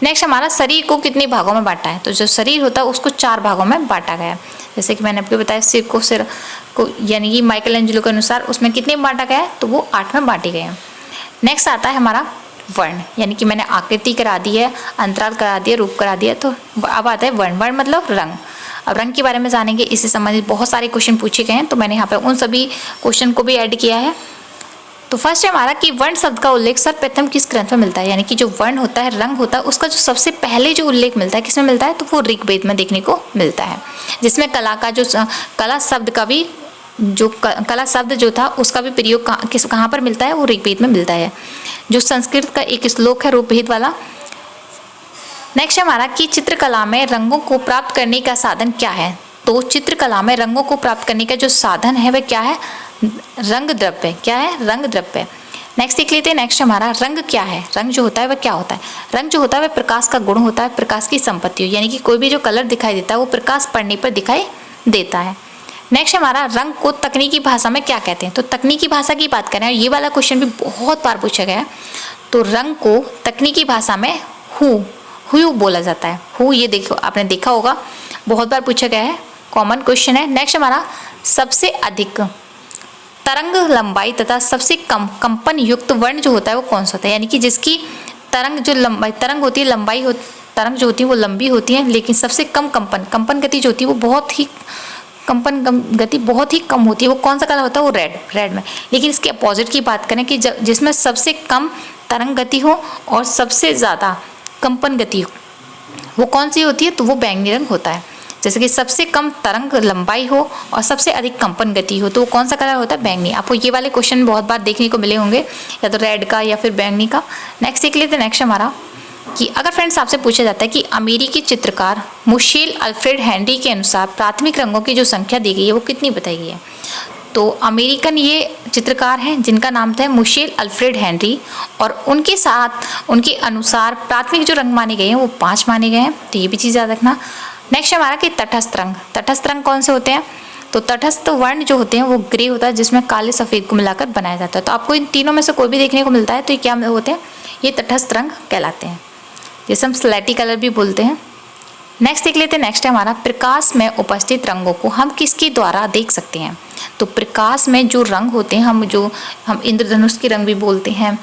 नेक्स्ट हमारा शरीर को कितने भागों में बांटा है। तो जो शरीर होता है उसको 4 भागों में बांटा गया है। जैसे कि मैंने आपको बताया सिर को यानी कि माइकल एंजेलो के अनुसार उसमें कितने में बांटा गया है, तो वो 8 में बांटे गए हैं। नेक्स्ट आता है हमारा वर्ण, यानी कि मैंने आकृति करा दी है, अंतराल करा दिया, रूप करा दिया, तो अब आता है वर्ण। वर्ण मतलब रंग। अब रंग के बारे में जानेंगे, इससे संबंधित बहुत सारे क्वेश्चन पूछे गए हैं, तो मैंने यहाँ पे उन सभी क्वेश्चन को भी ऐड किया है। तो फर्स्ट है हमारा कि वर्ण शब्द का उल्लेख सर्वप्रथम किस ग्रंथ में मिलता है। यानी कि जो वर्ण होता है, रंग होता है, उसका जो सबसे पहले जो उल्लेख मिलता है किसमें मिलता है, तो वो ऋग्वेद में देखने को मिलता है, जिसमें कला का जो कला शब्द का भी जो कला शब्द जो था उसका भी प्रयोग कहाँ पर मिलता है, वो ऋग्वेद में मिलता है, जो संस्कृत का एक श्लोक है रूपभेद वाला। नेक्स्ट हमारा कि चित्रकला में रंगों को प्राप्त करने का साधन क्या है। तो चित्रकला में रंगों को प्राप्त करने का जो साधन है वह क्या है, रंग द्रव्य। क्या है, रंग द्रव्य। नेक्स्ट देख लेते हैं। नेक्स्ट हमारा रंग क्या है। रंग जो होता है वह क्या होता है, रंग जो होता है वह प्रकाश का गुण होता है, प्रकाश की संपत्ति हो, यानी कि कोई भी जो कलर दिखाई देता है वो प्रकाश पड़ने पर दिखाई देता है। नेक्स्ट हमारा रंग को तकनीकी भाषा में क्या कहते हैं। तो तकनीकी भाषा की बात करें, ये वाला क्वेश्चन भी बहुत बार पूछा गया है। तो रंग को तकनीकी भाषा में ह्यू बोला जाता है। हु, ये देखो आपने देखा होगा, बहुत बार पूछा गया है, कॉमन क्वेश्चन है। नेक्स्ट हमारा सबसे अधिक तरंग लंबाई तथा सबसे कम कंपन युक्त वर्ण जो होता है वो कौन सा होता है। यानी कि जिसकी तरंग होती है, लंबाई तरंग जो होती है वो लंबी होती है, लेकिन सबसे कम कंपन गति जो होती है वो बहुत ही गति बहुत ही कम होती है, वो कौन सा कलर होता है, वो रेड में। लेकिन इसके अपोजिट की बात करें कि जिसमें सबसे कम तरंग गति हो और सबसे ज़्यादा कंपन गति हो, वो कौन सी होती है, तो वो बैंगनी रंग होता है। जैसे कि सबसे कम तरंग लंबाई हो और सबसे अधिक कंपन गति हो, तो वो कौन सा कलर होता है, बैंगनी। आपको ये वाले क्वेश्चन बहुत बार देखने को मिले होंगे, या तो रेड का या फिर बैंगनी का। नेक्स्ट देख लेते हैं। नेक्स्ट हमारा कि अगर फ्रेंड्स आपसे पूछा जाता है कि अमेरिकी चित्रकार मिशेल अल्फ्रेड हेनरी के अनुसार प्राथमिक रंगों की जो संख्या दी गई है वो कितनी बताई गई है। तो अमेरिकन ये चित्रकार हैं जिनका नाम था मिशेल अल्फ्रेड हेनरी, और उनके अनुसार प्राथमिक जो रंग माने गए हैं वो 5 माने गए हैं। तो ये भी चीज़ याद रखना। नेक्स्ट हमारा कि तटस्थ रंग कौन से होते हैं। तो तटस्थ वर्ण जो होते हैं वो ग्रे होता है, जिसमें काले सफ़ेद को मिलाकर बनाया जाता है। तो आपको इन तीनों में से कोई भी देखने को मिलता है तो ये क्या होते हैं, ये तटस्थ रंग कहलाते हैं, जिसे हम स्लेटी कलर भी बोलते हैं। नेक्स्ट देख लेते हैं। नेक्स्ट है हमारा प्रकाश में उपस्थित रंगों को हम किसके द्वारा देख सकते हैं। तो प्रकाश में जो रंग होते हैं, हम इंद्रधनुष के रंग भी बोलते हैं,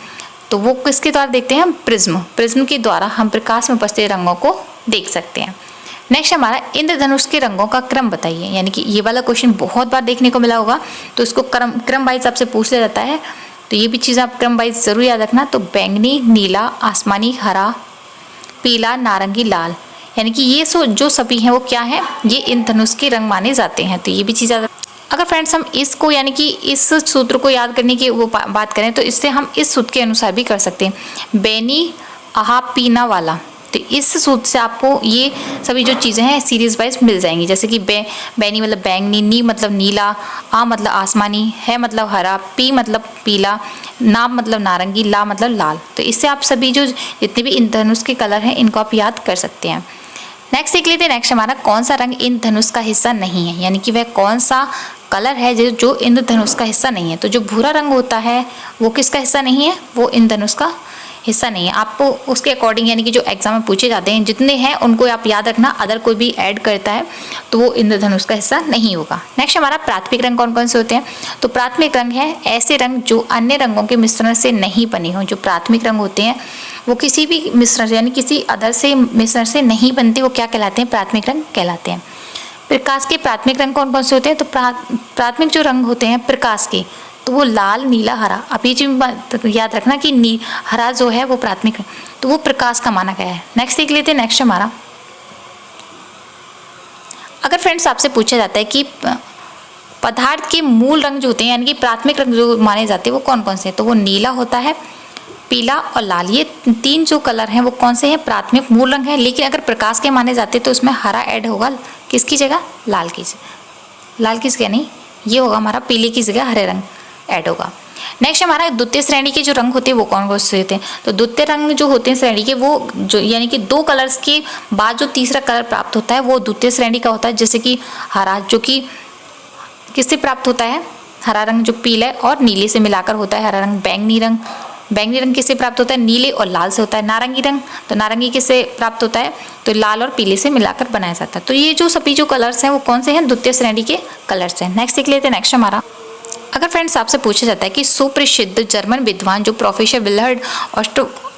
तो वो किसके द्वारा देखते हैं, हम प्रिज्म के द्वारा हम प्रकाश में उपस्थित रंगों को देख सकते हैं। नेक्स्ट हमारा इंद्रधनुष के रंगों का क्रम बताइए। यानी कि ये वाला क्वेश्चन बहुत बार देखने को मिला होगा, तो इसको क्रम वाइज आपसे पूछ लिया जाता है, तो ये भी चीज़ आप क्रम वाइज जरूर याद रखना। तो बैंगनी, नीला, आसमानी, हरा, पीला, नारंगी, लाल, यानी कि ये जो सभी हैं वो क्या है, ये इंद्रधनुष के रंग माने जाते हैं। तो ये भी चीज़ याद। अगर फ्रेंड्स हम इसको यानी कि इस सूत्र को याद करने की वो बात करें तो इससे हम इस सूत्र के अनुसार भी कर सकते हैं, बैनी आहा पीना वाला। तो इस सूत्र से आपको ये सभी जो चीज़ें हैं सीरीज वाइज मिल जाएंगी, जैसे कि बैनी मतलब बैंगनी, नी मतलब नीला, आ मतलब आसमानी, है मतलब हरा, पी मतलब पीला, ना मतलब नारंगी, ला मतलब लाल। तो इससे आप सभी जो जितने भी इंद्रधनुष के कलर हैं इनको आप याद कर सकते हैं। नेक्स्ट देख लेते हैं, नेक्स्ट हमारा कौन सा रंग इंद्रधनुष का हिस्सा नहीं है, यानी कि वह कौन सा कलर है जो इंद्रधनुष का हिस्सा नहीं है। तो जो भूरा रंग होता है वो किसका हिस्सा नहीं है, वो इंद्रधनुष का हिस्सा नहीं है। आपको उसके अकॉर्डिंग यानी कि जो एग्जाम में पूछे जाते हैं जितने हैं उनको आप याद रखना, अदर कोई भी ऐड करता है तो वो इंद्रधनुष का हिस्सा नहीं होगा। नेक्स्ट हमारा प्राथमिक रंग कौन कौन से होते हैं। तो प्राथमिक रंग है ऐसे रंग जो अन्य रंगों के मिश्रण से नहीं बने हों। जो प्राथमिक रंग होते हैं वो किसी भी मिश्रण यानी किसी अदर से मिश्रण से नहीं बनते, वो क्या कहलाते हैं, प्राथमिक रंग कहलाते हैं। प्रकाश के प्राथमिक रंग कौन कौन से होते हैं। तो प्राथमिक जो रंग होते हैं प्रकाश के, तो वो लाल, नीला, हरा। अब ये चीज याद रखना कि हरा जो है वो प्राथमिक, तो वो प्रकाश का माना गया है। नेक्स्ट देख लेते हैं, नेक्स्ट हमारा अगर फ्रेंड्स आपसे पूछा जाता है कि पदार्थ के मूल रंग जो होते हैं यानी कि प्राथमिक रंग जो माने जाते हैं वो कौन कौन से हैं, तो वो नीला होता है, पीला और लाल। ये तीन जो कलर हैं वो कौन से हैं, प्राथमिक मूल रंग है। लेकिन अगर प्रकाश के माने जाते तो उसमें हरा ऐड होगा, किसकी जगह, लाल की जगह, लाल किस जगह नहीं, ये होगा हमारा पीले की जगह हरे रंग ऐड होगा। नेक्स्ट हमारा द्वितीय श्रेणी के जो रंग होते हैं वो कौन कौन से होते हैं। तो द्वितीय रंग जो होते हैं श्रेणी के, वो जो यानी कि दो कलर्स के बाद जो तीसरा कलर प्राप्त होता है वो द्वितीय श्रेणी का होता है। जैसे कि हरा जो कि किससे प्राप्त होता है, हरा रंग जो पीले और नीले से मिलाकर होता है हरा रंग। बैंगनी रंग किससे प्राप्त होता है, नीले और लाल से होता है। नारंगी रंग, तो नारंगी किससे प्राप्त होता है, तो लाल और पीले से मिलाकर बनाया जाता है। तो ये जो सभी जो कलर्स हैं वो कौन से हैं, द्वितीय श्रेणी के कलर्स हैं। नेक्स्ट देख लेते हैं, नेक्स्ट हमारा अगर फ्रेंड्स आपसे पूछा जाता है कि सुप्रसिद्ध जर्मन विद्वान जो प्रोफेसर विल्हर्ड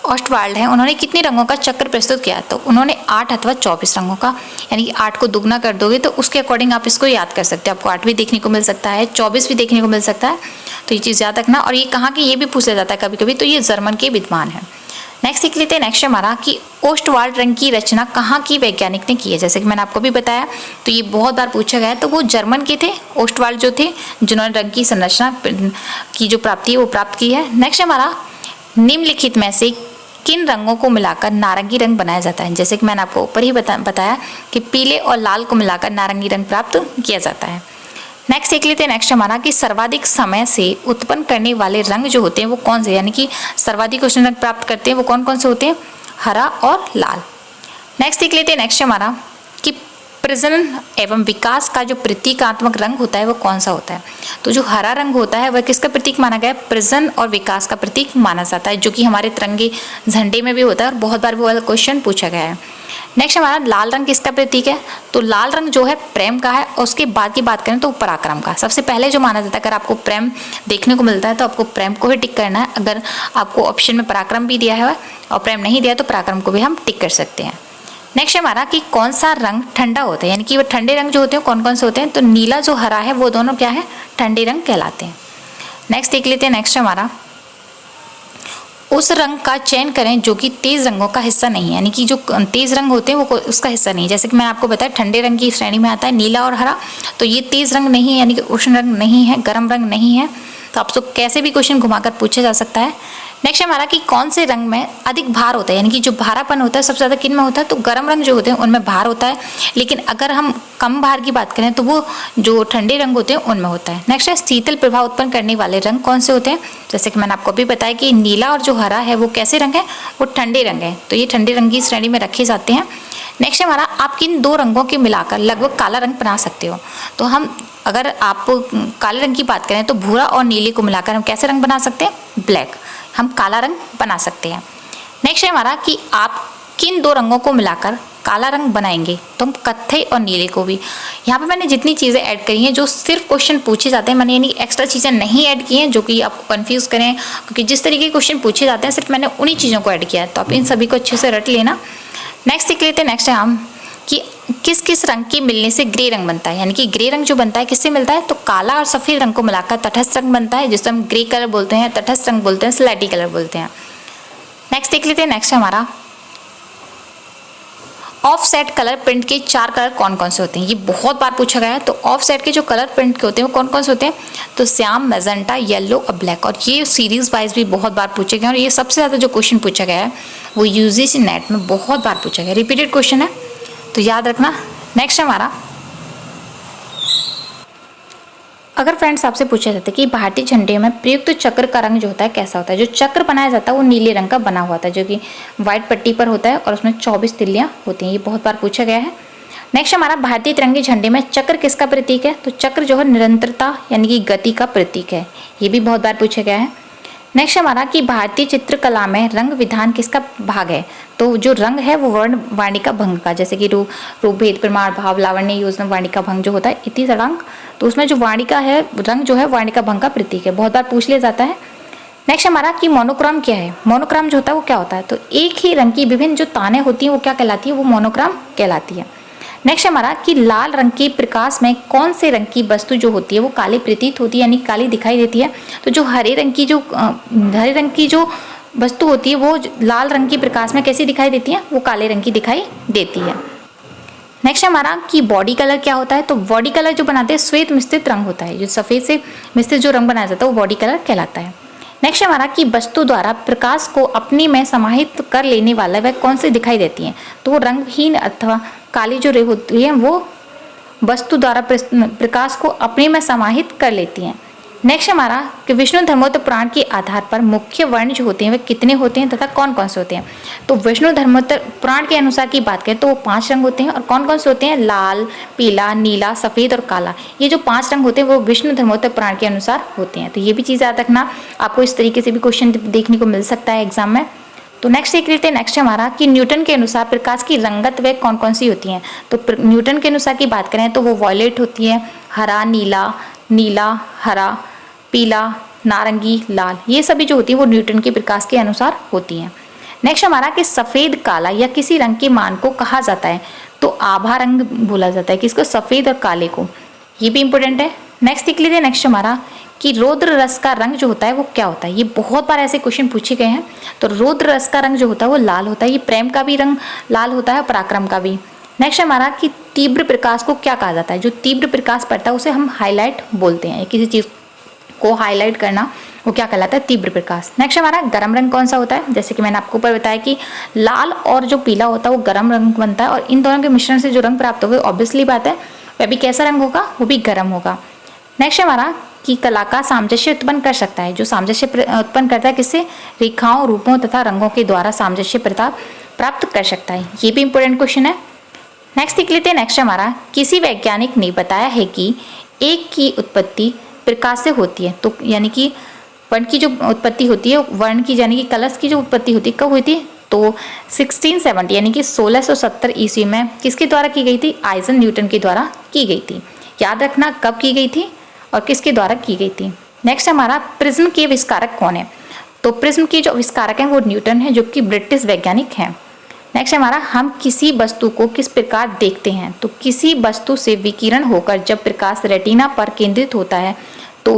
ऑस्टवाल्ड हैं उन्होंने कितने रंगों का चक्र प्रस्तुत किया, तो उन्होंने 8 अथवा 24 रंगों का, यानी कि 8 को दुगना कर दोगे तो उसके अकॉर्डिंग आप इसको याद कर सकते हैं। आपको 8 भी देखने को मिल सकता है, 24 भी देखने को मिल सकता है। तो ये चीज़ याद रखना। और ये कहाँ की, ये भी पूछा जाता है कभी कभी, तो ये जर्मन के विद्वान हैं। नेक्स्ट देख लेते हैं, नेक्स्ट हमारा कि ओस्टवाल्ड रंग की रचना कहाँ की वैज्ञानिक ने की है। जैसे कि मैंने आपको भी बताया, तो ये बहुत बार पूछा गया है। तो वो जर्मन के थे, ओस्टवाल्ड जो थे, जिन्होंने रंग की संरचना की जो प्राप्ति है वो प्राप्त की है। नेक्स्ट हमारा निम्नलिखित में से किन रंगों को मिलाकर नारंगी रंग बनाया जाता है। जैसे कि मैंने आपको ऊपर ही बताया कि पीले और लाल को मिलाकर नारंगी रंग प्राप्त किया जाता है। नेक्स्ट देख लेते हैं, नेक्स्ट हमारा कि सर्वाधिक समय से उत्पन्न करने वाले रंग जो होते हैं वो कौन से, यानी कि सर्वाधिक उष्ण रंग प्राप्त करते हैं वो कौन कौन से होते हैं, हरा और लाल। नेक्स्ट देख लेते हैं, नेक्स्ट हमारा कि प्रजनन एवं विकास का जो प्रतीकात्मक रंग होता है वो कौन सा होता है। तो जो हरा रंग होता है वह किसका प्रतीक माना गया है, प्रजनन और विकास का प्रतीक माना जाता है, जो कि हमारे तिरंगे झंडे में भी होता है और बहुत बार वो वाला क्वेश्चन पूछा गया है। नेक्स्ट हमारा लाल रंग किसका प्रतीक है, तो लाल रंग जो है प्रेम का है। और उसके बाद की बात करें तो पराक्रम का। सबसे पहले जो माना जाता है, अगर आपको प्रेम देखने को मिलता है तो आपको प्रेम को ही टिक करना है। अगर आपको ऑप्शन में पराक्रम भी दिया है और प्रेम नहीं दिया तो पराक्रम को भी हम टिक कर सकते हैं। नेक्स्ट हमारा कि कौन सा रंग ठंडा होता है, यानी कि वो ठंडे रंग जो होते हैं कौन कौन से होते हैं, तो नीला जो हरा है वो दोनों क्या है, ठंडे रंग कहलाते हैं। नेक्स्ट देख लेते हैं, नेक्स्ट हमारा उस रंग का चयन करें जो कि तेज रंगों का हिस्सा नहीं है, यानी कि जो तेज रंग होते हैं वो उसका हिस्सा नहीं है। जैसे कि मैंने आपको बताया ठंडे रंग की श्रेणी में आता है नीला और हरा, तो ये तेज रंग नहीं है, यानी कि उष्ण रंग नहीं है, गर्म रंग नहीं है। तो आपसे कैसे भी क्वेश्चन घुमाकर पूछा जा सकता है। नेक्स्ट हमारा कि कौन से रंग में अधिक भार होता है, यानी कि जो भारापन होता है सबसे ज़्यादा किन में होता है, तो गर्म रंग जो होते हैं उनमें भार होता है। लेकिन अगर हम कम भार की बात करें तो वो जो ठंडे रंग होते हैं उनमें होता है। नेक्स्ट है शीतल प्रभाव उत्पन्न करने वाले रंग कौन से होते हैं। जैसे कि मैंने आपको अभी बताया कि नीला और जो हरा है वो कैसे रंग है, वो ठंडे रंग है, तो ये ठंडे रंग की श्रेणी में रखे जाते हैं। नेक्स्ट हमारा आप किन दो रंगों के मिलाकर लगभग काला रंग बना सकते हो। तो हम अगर आप काले रंग की बात करें तो भूरा और नीले को मिलाकर हम कैसे रंग बना सकते हैं, ब्लैक, हम काला रंग बना सकते हैं। नेक्स्ट है हमारा कि आप किन दो रंगों को मिलाकर काला रंग बनाएंगे, तो हम कत्थई और नीले को भी। यहाँ पे मैंने जितनी चीज़ें ऐड करी हैं जो सिर्फ क्वेश्चन पूछे जाते हैं, मैंने यानी एक्स्ट्रा चीज़ें नहीं ऐड की हैं जो कि आपको कंफ्यूज करें, क्योंकि जिस तरीके के क्वेश्चन पूछे जाते हैं सिर्फ मैंने उन्हीं चीज़ों को ऐड किया है। तो आप इन सभी को अच्छे से रट लेना। नेक्स्ट देख लेते हैं, नेक्स्ट है हम कि किस किस रंग के मिलने से ग्रे रंग बनता है, यानी कि ग्रे रंग जो बनता है किससे मिलता है, तो काला और सफ़ेद रंग को मिलाकर तटस्थ रंग बनता है, जिससे हम ग्रे कलर बोलते हैं, तटस्थ रंग बोलते हैं, स्लेटी कलर बोलते हैं। नेक्स्ट देख लेते हैं, नेक्स्ट हमारा ऑफ सेट कलर प्रिंट के 4 कलर कौन कौन से होते हैं? ये बहुत बार पूछा गया है। तो ऑफ सेट के जो कलर प्रिंट के होते हैं वो कौन कौन से होते हैं? तो श्याम, मैजेंटा, येलो और ब्लैक। और ये सीरीज वाइज भी बहुत बार पूछे गए और ये सबसे ज़्यादा जो क्वेश्चन पूछा गया है वो यूजीसी नेट में बहुत बार पूछा गया, रिपीटेड क्वेश्चन है, तो याद रखना। नेक्स्ट हमारा, अगर फ्रेंड्स आपसे पूछा जाता है कि भारतीय झंडे में प्रयुक्त चक्र का रंग जो होता है कैसा होता है? जो चक्र बनाया जाता है वो नीले रंग का बना हुआ था, जो कि व्हाइट पट्टी पर होता है और उसमें 24 तिल्लियाँ होती हैं। ये बहुत बार पूछा गया है। नेक्स्ट हमारा, भारतीय तिरंगे झंडे में चक्र किसका प्रतीक है? तो चक्र जो है निरंतरता यानी कि गति का प्रतीक है। ये भी बहुत बार पूछा गया है। नेक्स्ट हमारा कि भारतीय चित्रकला में रंग विधान किसका भाग है? तो जो रंग है वो वर्ण वाणिका भंग का, जैसे कि रूप भेद प्रमाण भाव लावण्य योजना वाणिका भंग जो होता है इति रंग, तो उसमें जो वाणिका है रंग जो है वाणिका भंग का प्रतीक है, बहुत बार पूछ लिया जाता है। नेक्स्ट हमारा कि मोनोक्रोम क्या है? मोनोक्रोम जो होता है वो क्या होता है? तो एक ही रंग की विभिन्न जो ताने होती हैं वो क्या कहलाती है? वो मोनोक्रोम कहलाती है। नेक्स्ट हमारा कि लाल रंग के प्रकाश में कौन से रंग की वस्तु जो होती है वो काली प्रतीत होती है यानी काली दिखाई देती है? तो जो हरे रंग की जो वस्तु होती है वो लाल रंग की प्रकाश में कैसी दिखाई देती है? वो काले रंग की दिखाई देती है। नेक्स्ट हमारा कि बॉडी कलर क्या होता है? तो बॉडी कलर जो बनाते हैं श्वेत मिश्रित रंग होता है, जो सफ़ेद से मिश्रित जो रंग बनाया जाता है वो बॉडी कलर कहलाता है। नेक्स्ट हमारा कि वस्तु द्वारा प्रकाश को अपने में समाहित कर लेने वाला वह कौन से दिखाई देती है? तो वो रंगहीन अथवा काली जो रे होती है वो वस्तु द्वारा प्रकाश को अपने में समाहित कर लेती हैं। नेक्स्ट हमारा कि विष्णु धर्मोत्तर पुराण के आधार पर मुख्य वर्ण जो होते हैं वे कितने होते हैं तथा कौन कौन से होते हैं? तो विष्णु धर्मोत्तर पुराण के अनुसार की बात करें तो वो 5 रंग होते हैं। और कौन कौन से होते हैं? लाल, पीला, नीला, सफ़ेद और काला। ये जो 5 रंग होते हैं वो विष्णु धर्मोत्तर पुराण के अनुसार होते हैं। तो ये भी चीज़ याद रखना, आपको इस तरीके से भी क्वेश्चन देखने को मिल सकता है एग्जाम में। तो नेक्स्ट देख लेते हैं। नेक्स्ट हमारा कि न्यूटन के अनुसार प्रकाश की रंगत वे कौन कौन सी होती हैं? तो न्यूटन के अनुसार की बात करें तो वो वॉयलेट होती है, हरा, नीला, हरा, पीला, नारंगी, लाल, ये सभी जो होती है वो न्यूटन के प्रकाश के अनुसार होती हैं। नेक्स्ट हमारा कि सफ़ेद, काला या किसी रंग के मान को कहा जाता है? तो आभा रंग बोला जाता है किसको? सफ़ेद और काले को। ये भी इंपॉर्टेंट है। नेक्स्ट देख लीजिए। नेक्स्ट हमारा कि रौद्र रस का रंग जो होता है वो क्या होता है? ये बहुत बार ऐसे क्वेश्चन पूछे गए हैं। तो रौद्र रस का रंग जो होता है वो लाल होता है। ये प्रेम का भी रंग लाल होता है, पराक्रम का भी। नेक्स्ट हमारा कि तीव्र प्रकाश को क्या कहा जाता है? जो तीव्र प्रकाश पड़ता है उसे हम हाईलाइट बोलते हैं। किसी चीज़ को हाईलाइट करना वो क्या कहलाता है? तीव्र प्रकाश। नेक्स्ट हमारा गर्म रंग कौन सा होता है? जैसे कि मैंने आपको ऊपर बताया कि लाल और जो पीला होता है वो गर्म रंग बनता है और इन दोनों के मिश्रण से जो रंग प्राप्त होगा ऑब्वियसली बात है वह भी कैसा रंग होगा? वो भी गर्म होगा। नेक्स्ट हमारा कि कलाकार सामंजस्य उत्पन्न कर सकता है। जो सामंजस्य उत्पन्न करता है किससे? रेखाओं, रूपों तथा रंगों के द्वारा सामंजस्य प्राप्त कर सकता है। ये भी इंपॉर्टेंट क्वेश्चन है। नेक्स्ट देख लेते हैं। नेक्स्ट हमारा किसी वैज्ञानिक ने बताया है कि एक की उत्पत्ति प्रकाश से होती है। तो यानी कि वर्ण की जो उत्पत्ति होती है, वर्ण की यानी कि कलर्स की जो उत्पत्ति होती है कब हुई थी? तो 1670 यानी कि 1670 ईस्वी में किसके द्वारा की गई थी? आइजन न्यूटन के द्वारा की गई थी। याद रखना कब की गई थी और किसके द्वारा की गई थी। नेक्स्ट हमारा प्रिज्म के आविष्कारक कौन है? तो प्रिज्म के जो आविष्कारक हैं वो न्यूटन है, जो कि ब्रिटिश वैज्ञानिक हैं। नेक्स्ट हमारा हम किसी वस्तु को किस प्रकार देखते हैं? तो किसी वस्तु से विकिरण होकर जब प्रकाश रेटिना पर केंद्रित होता है तो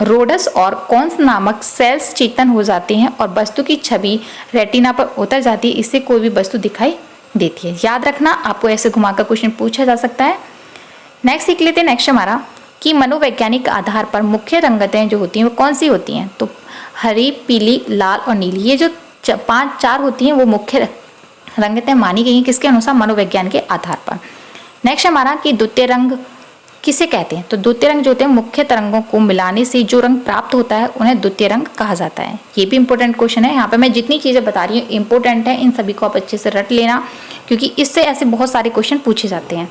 रोडस और कॉन्स नामक सेल्स चेतन हो जाते हैं और वस्तु की छवि रेटिना पर उतर जाती है। इससे कोई भी वस्तु दिखाई देती है। याद रखना, आपको ऐसे घुमाकर क्वेश्चन पूछा जा सकता है। नेक्स्ट सीख लेते हैं। नेक्स्ट हमारा कि मनोवैज्ञानिक आधार पर मुख्य रंगतें जो होती हैं वो कौन सी होती हैं? तो हरी, पीली, लाल और नीली, ये जो 4 होती हैं वो मुख्य रंगतें मानी गई हैं किसके अनुसार? मनोविज्ञान के आधार पर। नेक्स्ट हमारा कि द्वितीय रंग किसे कहते हैं? तो द्वितीय रंग जो होते हैं मुख्य तरंगों को मिलाने से जो रंग प्राप्त होता है उन्हें द्वितीय रंग कहा जाता है। ये भी इंपॉर्टेंट क्वेश्चन है। यहाँ पे मैं जितनी चीज़ें बता रही हूँ इंपॉर्टेंट है, इन सभी को आप अच्छे से रट लेना क्योंकि इससे ऐसे बहुत सारे क्वेश्चन पूछे जाते हैं।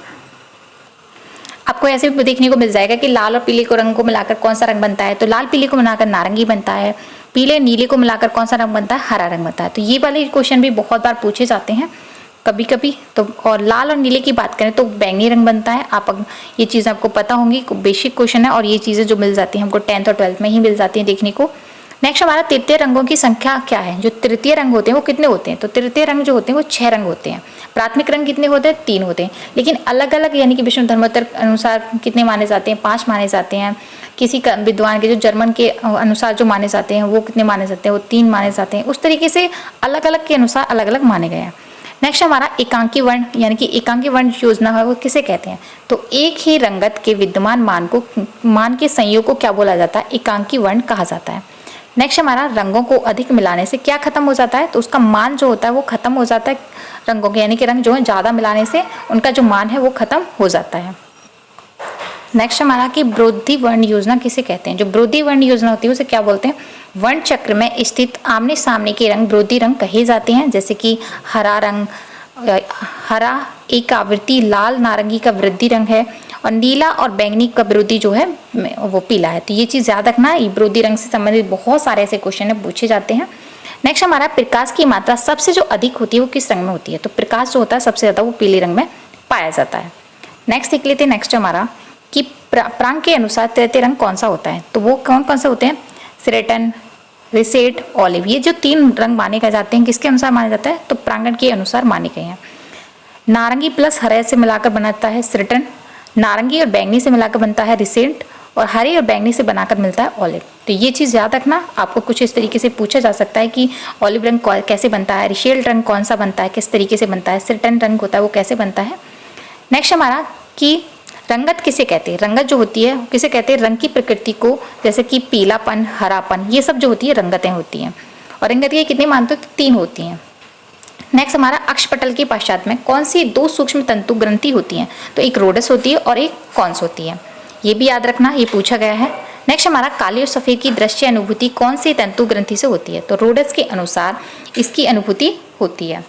आपको ऐसे भी देखने को मिल जाएगा कि लाल और पीले को रंग को मिलाकर कौन सा रंग बनता है? तो लाल पीले को मिलाकर नारंगी बनता है, पीले नीले को मिलाकर कौन सा रंग बनता है? हरा रंग बनता है। तो ये वाले क्वेश्चन भी बहुत बार पूछे जाते हैं कभी कभी। तो और लाल और नीले की बात करें तो बैंगनी रंग बनता है। ये चीज़ आपको पता होंगी, बेसिक क्वेश्चन है और ये चीज़ें जो मिल जाती हैं हमको 10th और 12th में ही मिल जाती हैं देखने को। नेक्स्ट हमारा तृतीय रंगों की संख्या क्या है? जो तृतीय रंग होते हैं वो कितने होते हैं? तो तृतीय रंग जो होते हैं वो 6 रंग होते हैं। प्राथमिक रंग कितने होते हैं? 3 होते हैं, लेकिन अलग अलग यानी कि विष्णु धर्मोत्तर अनुसार कितने माने जाते हैं? 5 माने जाते हैं। किसी विद्वान के जो जर्मन के अनुसार जो माने जाते हैं वो कितने माने जाते हैं? वो 3 माने जाते हैं। उस तरीके से अलग अलग के अनुसार अलग अलग माने गए हैं। नेक्स्ट हमारा एकांकी वर्ण, यानी कि एकांकी वर्ण योजना है वो किसे कहते हैं? तो एक ही रंगत के विद्यमान मान के संयोग को क्या बोला जाता है? एकांकी वर्ण कहा जाता है। नेक्स्ट हमारा रंगों को अधिक मिलाने से क्या खत्म हो जाता है? तो उसका मान जो होता है वो खत्म हो जाता है रंगों के, यानी कि रंग जो है ज़्यादा मिलाने से उनका जो मान है वो खत्म हो जाता है। नेक्स्ट हमारा कि ब्रोधी वर्ण योजना किसे कहते हैं? जो ब्रोधी वर्ण योजना होती है उसे क्या बोलते हैं? वर्ण चक्र में स्थित आमने सामने के रंग ब्रोधी रंग कहे जाते हैं, जैसे कि हरा रंग, हरा एक आवृत्ति, लाल नारंगी का वृद्धि रंग है, और नीला और बैंगनी का विरोधी जो है वो पीला है। तो ये चीज़ याद रखना, ये विरोधी रंग से संबंधित बहुत सारे ऐसे क्वेश्चन है पूछे जाते हैं। नेक्स्ट हमारा प्रकाश की मात्रा सबसे जो अधिक होती है वो किस रंग में होती है? तो प्रकाश जो होता है सबसे ज़्यादा वो पीले रंग में पाया जाता है। नेक्स्ट देख लेते हैं। नेक्स्ट हमारा कि प्रांग के अनुसार तृतीय रंग कौन सा होता है? तो वो कौन कौन से होते हैं? सेरेटन, रिसेट, ऑलिव, ये जो 3 रंग माने गए जाते हैं किसके अनुसार माना जाता है? तो प्रांगण के अनुसार माने गए हैं। नारंगी प्लस हरे से मिलाकर बनाता है सेरेटन, नारंगी और बैंगनी से मिलाकर बनता है रिसेंट, और हरे और बैंगनी से बनाकर मिलता है ऑलिव। तो ये चीज़ याद रखना, आपको कुछ इस तरीके से पूछा जा सकता है कि ऑलिव रंग कैसे बनता है, रिशेल्ड रंग कौन सा बनता है, किस तरीके से बनता है, सेरेटन रंग होता है वो कैसे बनता है। नेक्स्ट हमारा कि रंगत किसे कहते हैं? रंगत जो होती है किसे कहते हैं? रंग की प्रकृति को, जैसे कि पीलापन, हरापन, ये सब जो होती है रंगतें होती हैं। और रंगत की कितनी मानते हो? 3 होती हैं। नेक्स्ट हमारा अक्षपटल के पश्चात में कौन सी 2 सूक्ष्म तंतु ग्रंथि होती हैं? तो एक रोडस होती है और एक कॉन्स होती है, ये भी याद रखना, ये पूछा गया है। नेक्स्ट हमारा काली और सफ़ेद की दृश्य अनुभूति कौन सी तंतु ग्रंथि से होती है? तो रोडस के अनुसार इसकी अनुभूति होती है।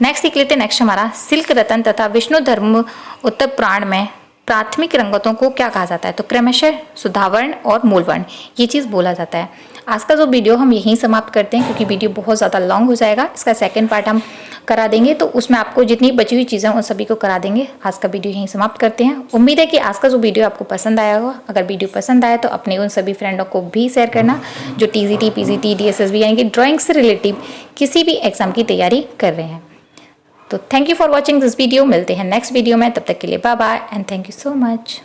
नेक्स्ट देख लेते हैं। नेक्स्ट हमारा सिल्क रतन तथा विष्णु धर्म उत्तर पुराण में प्राथमिक रंगतों को क्या कहा जाता है? तो क्रमशः सुधावर्ण और मूलवर्ण, ये चीज़ बोला जाता है। आज का जो वीडियो हम यहीं समाप्त करते हैं, क्योंकि वीडियो बहुत ज़्यादा लॉन्ग हो जाएगा। इसका सेकंड पार्ट हम करा देंगे, तो उसमें आपको जितनी बची हुई चीज़ें उन सभी को करा देंगे। आज का वीडियो यहीं समाप्त करते हैं। उम्मीद है कि आज का जो वीडियो आपको पसंद आया होगा। अगर वीडियो पसंद आया तो अपने उन सभी फ्रेंडों को भी शेयर करना जो TGT, PGT, DSSB यानी कि ड्राइंग से रिलेटिव किसी भी एग्जाम की तैयारी कर रहे हैं। तो thank you for watching this video. मिलते हैं नेक्स्ट वीडियो में, तब तक के लिए bye bye and thank you so much.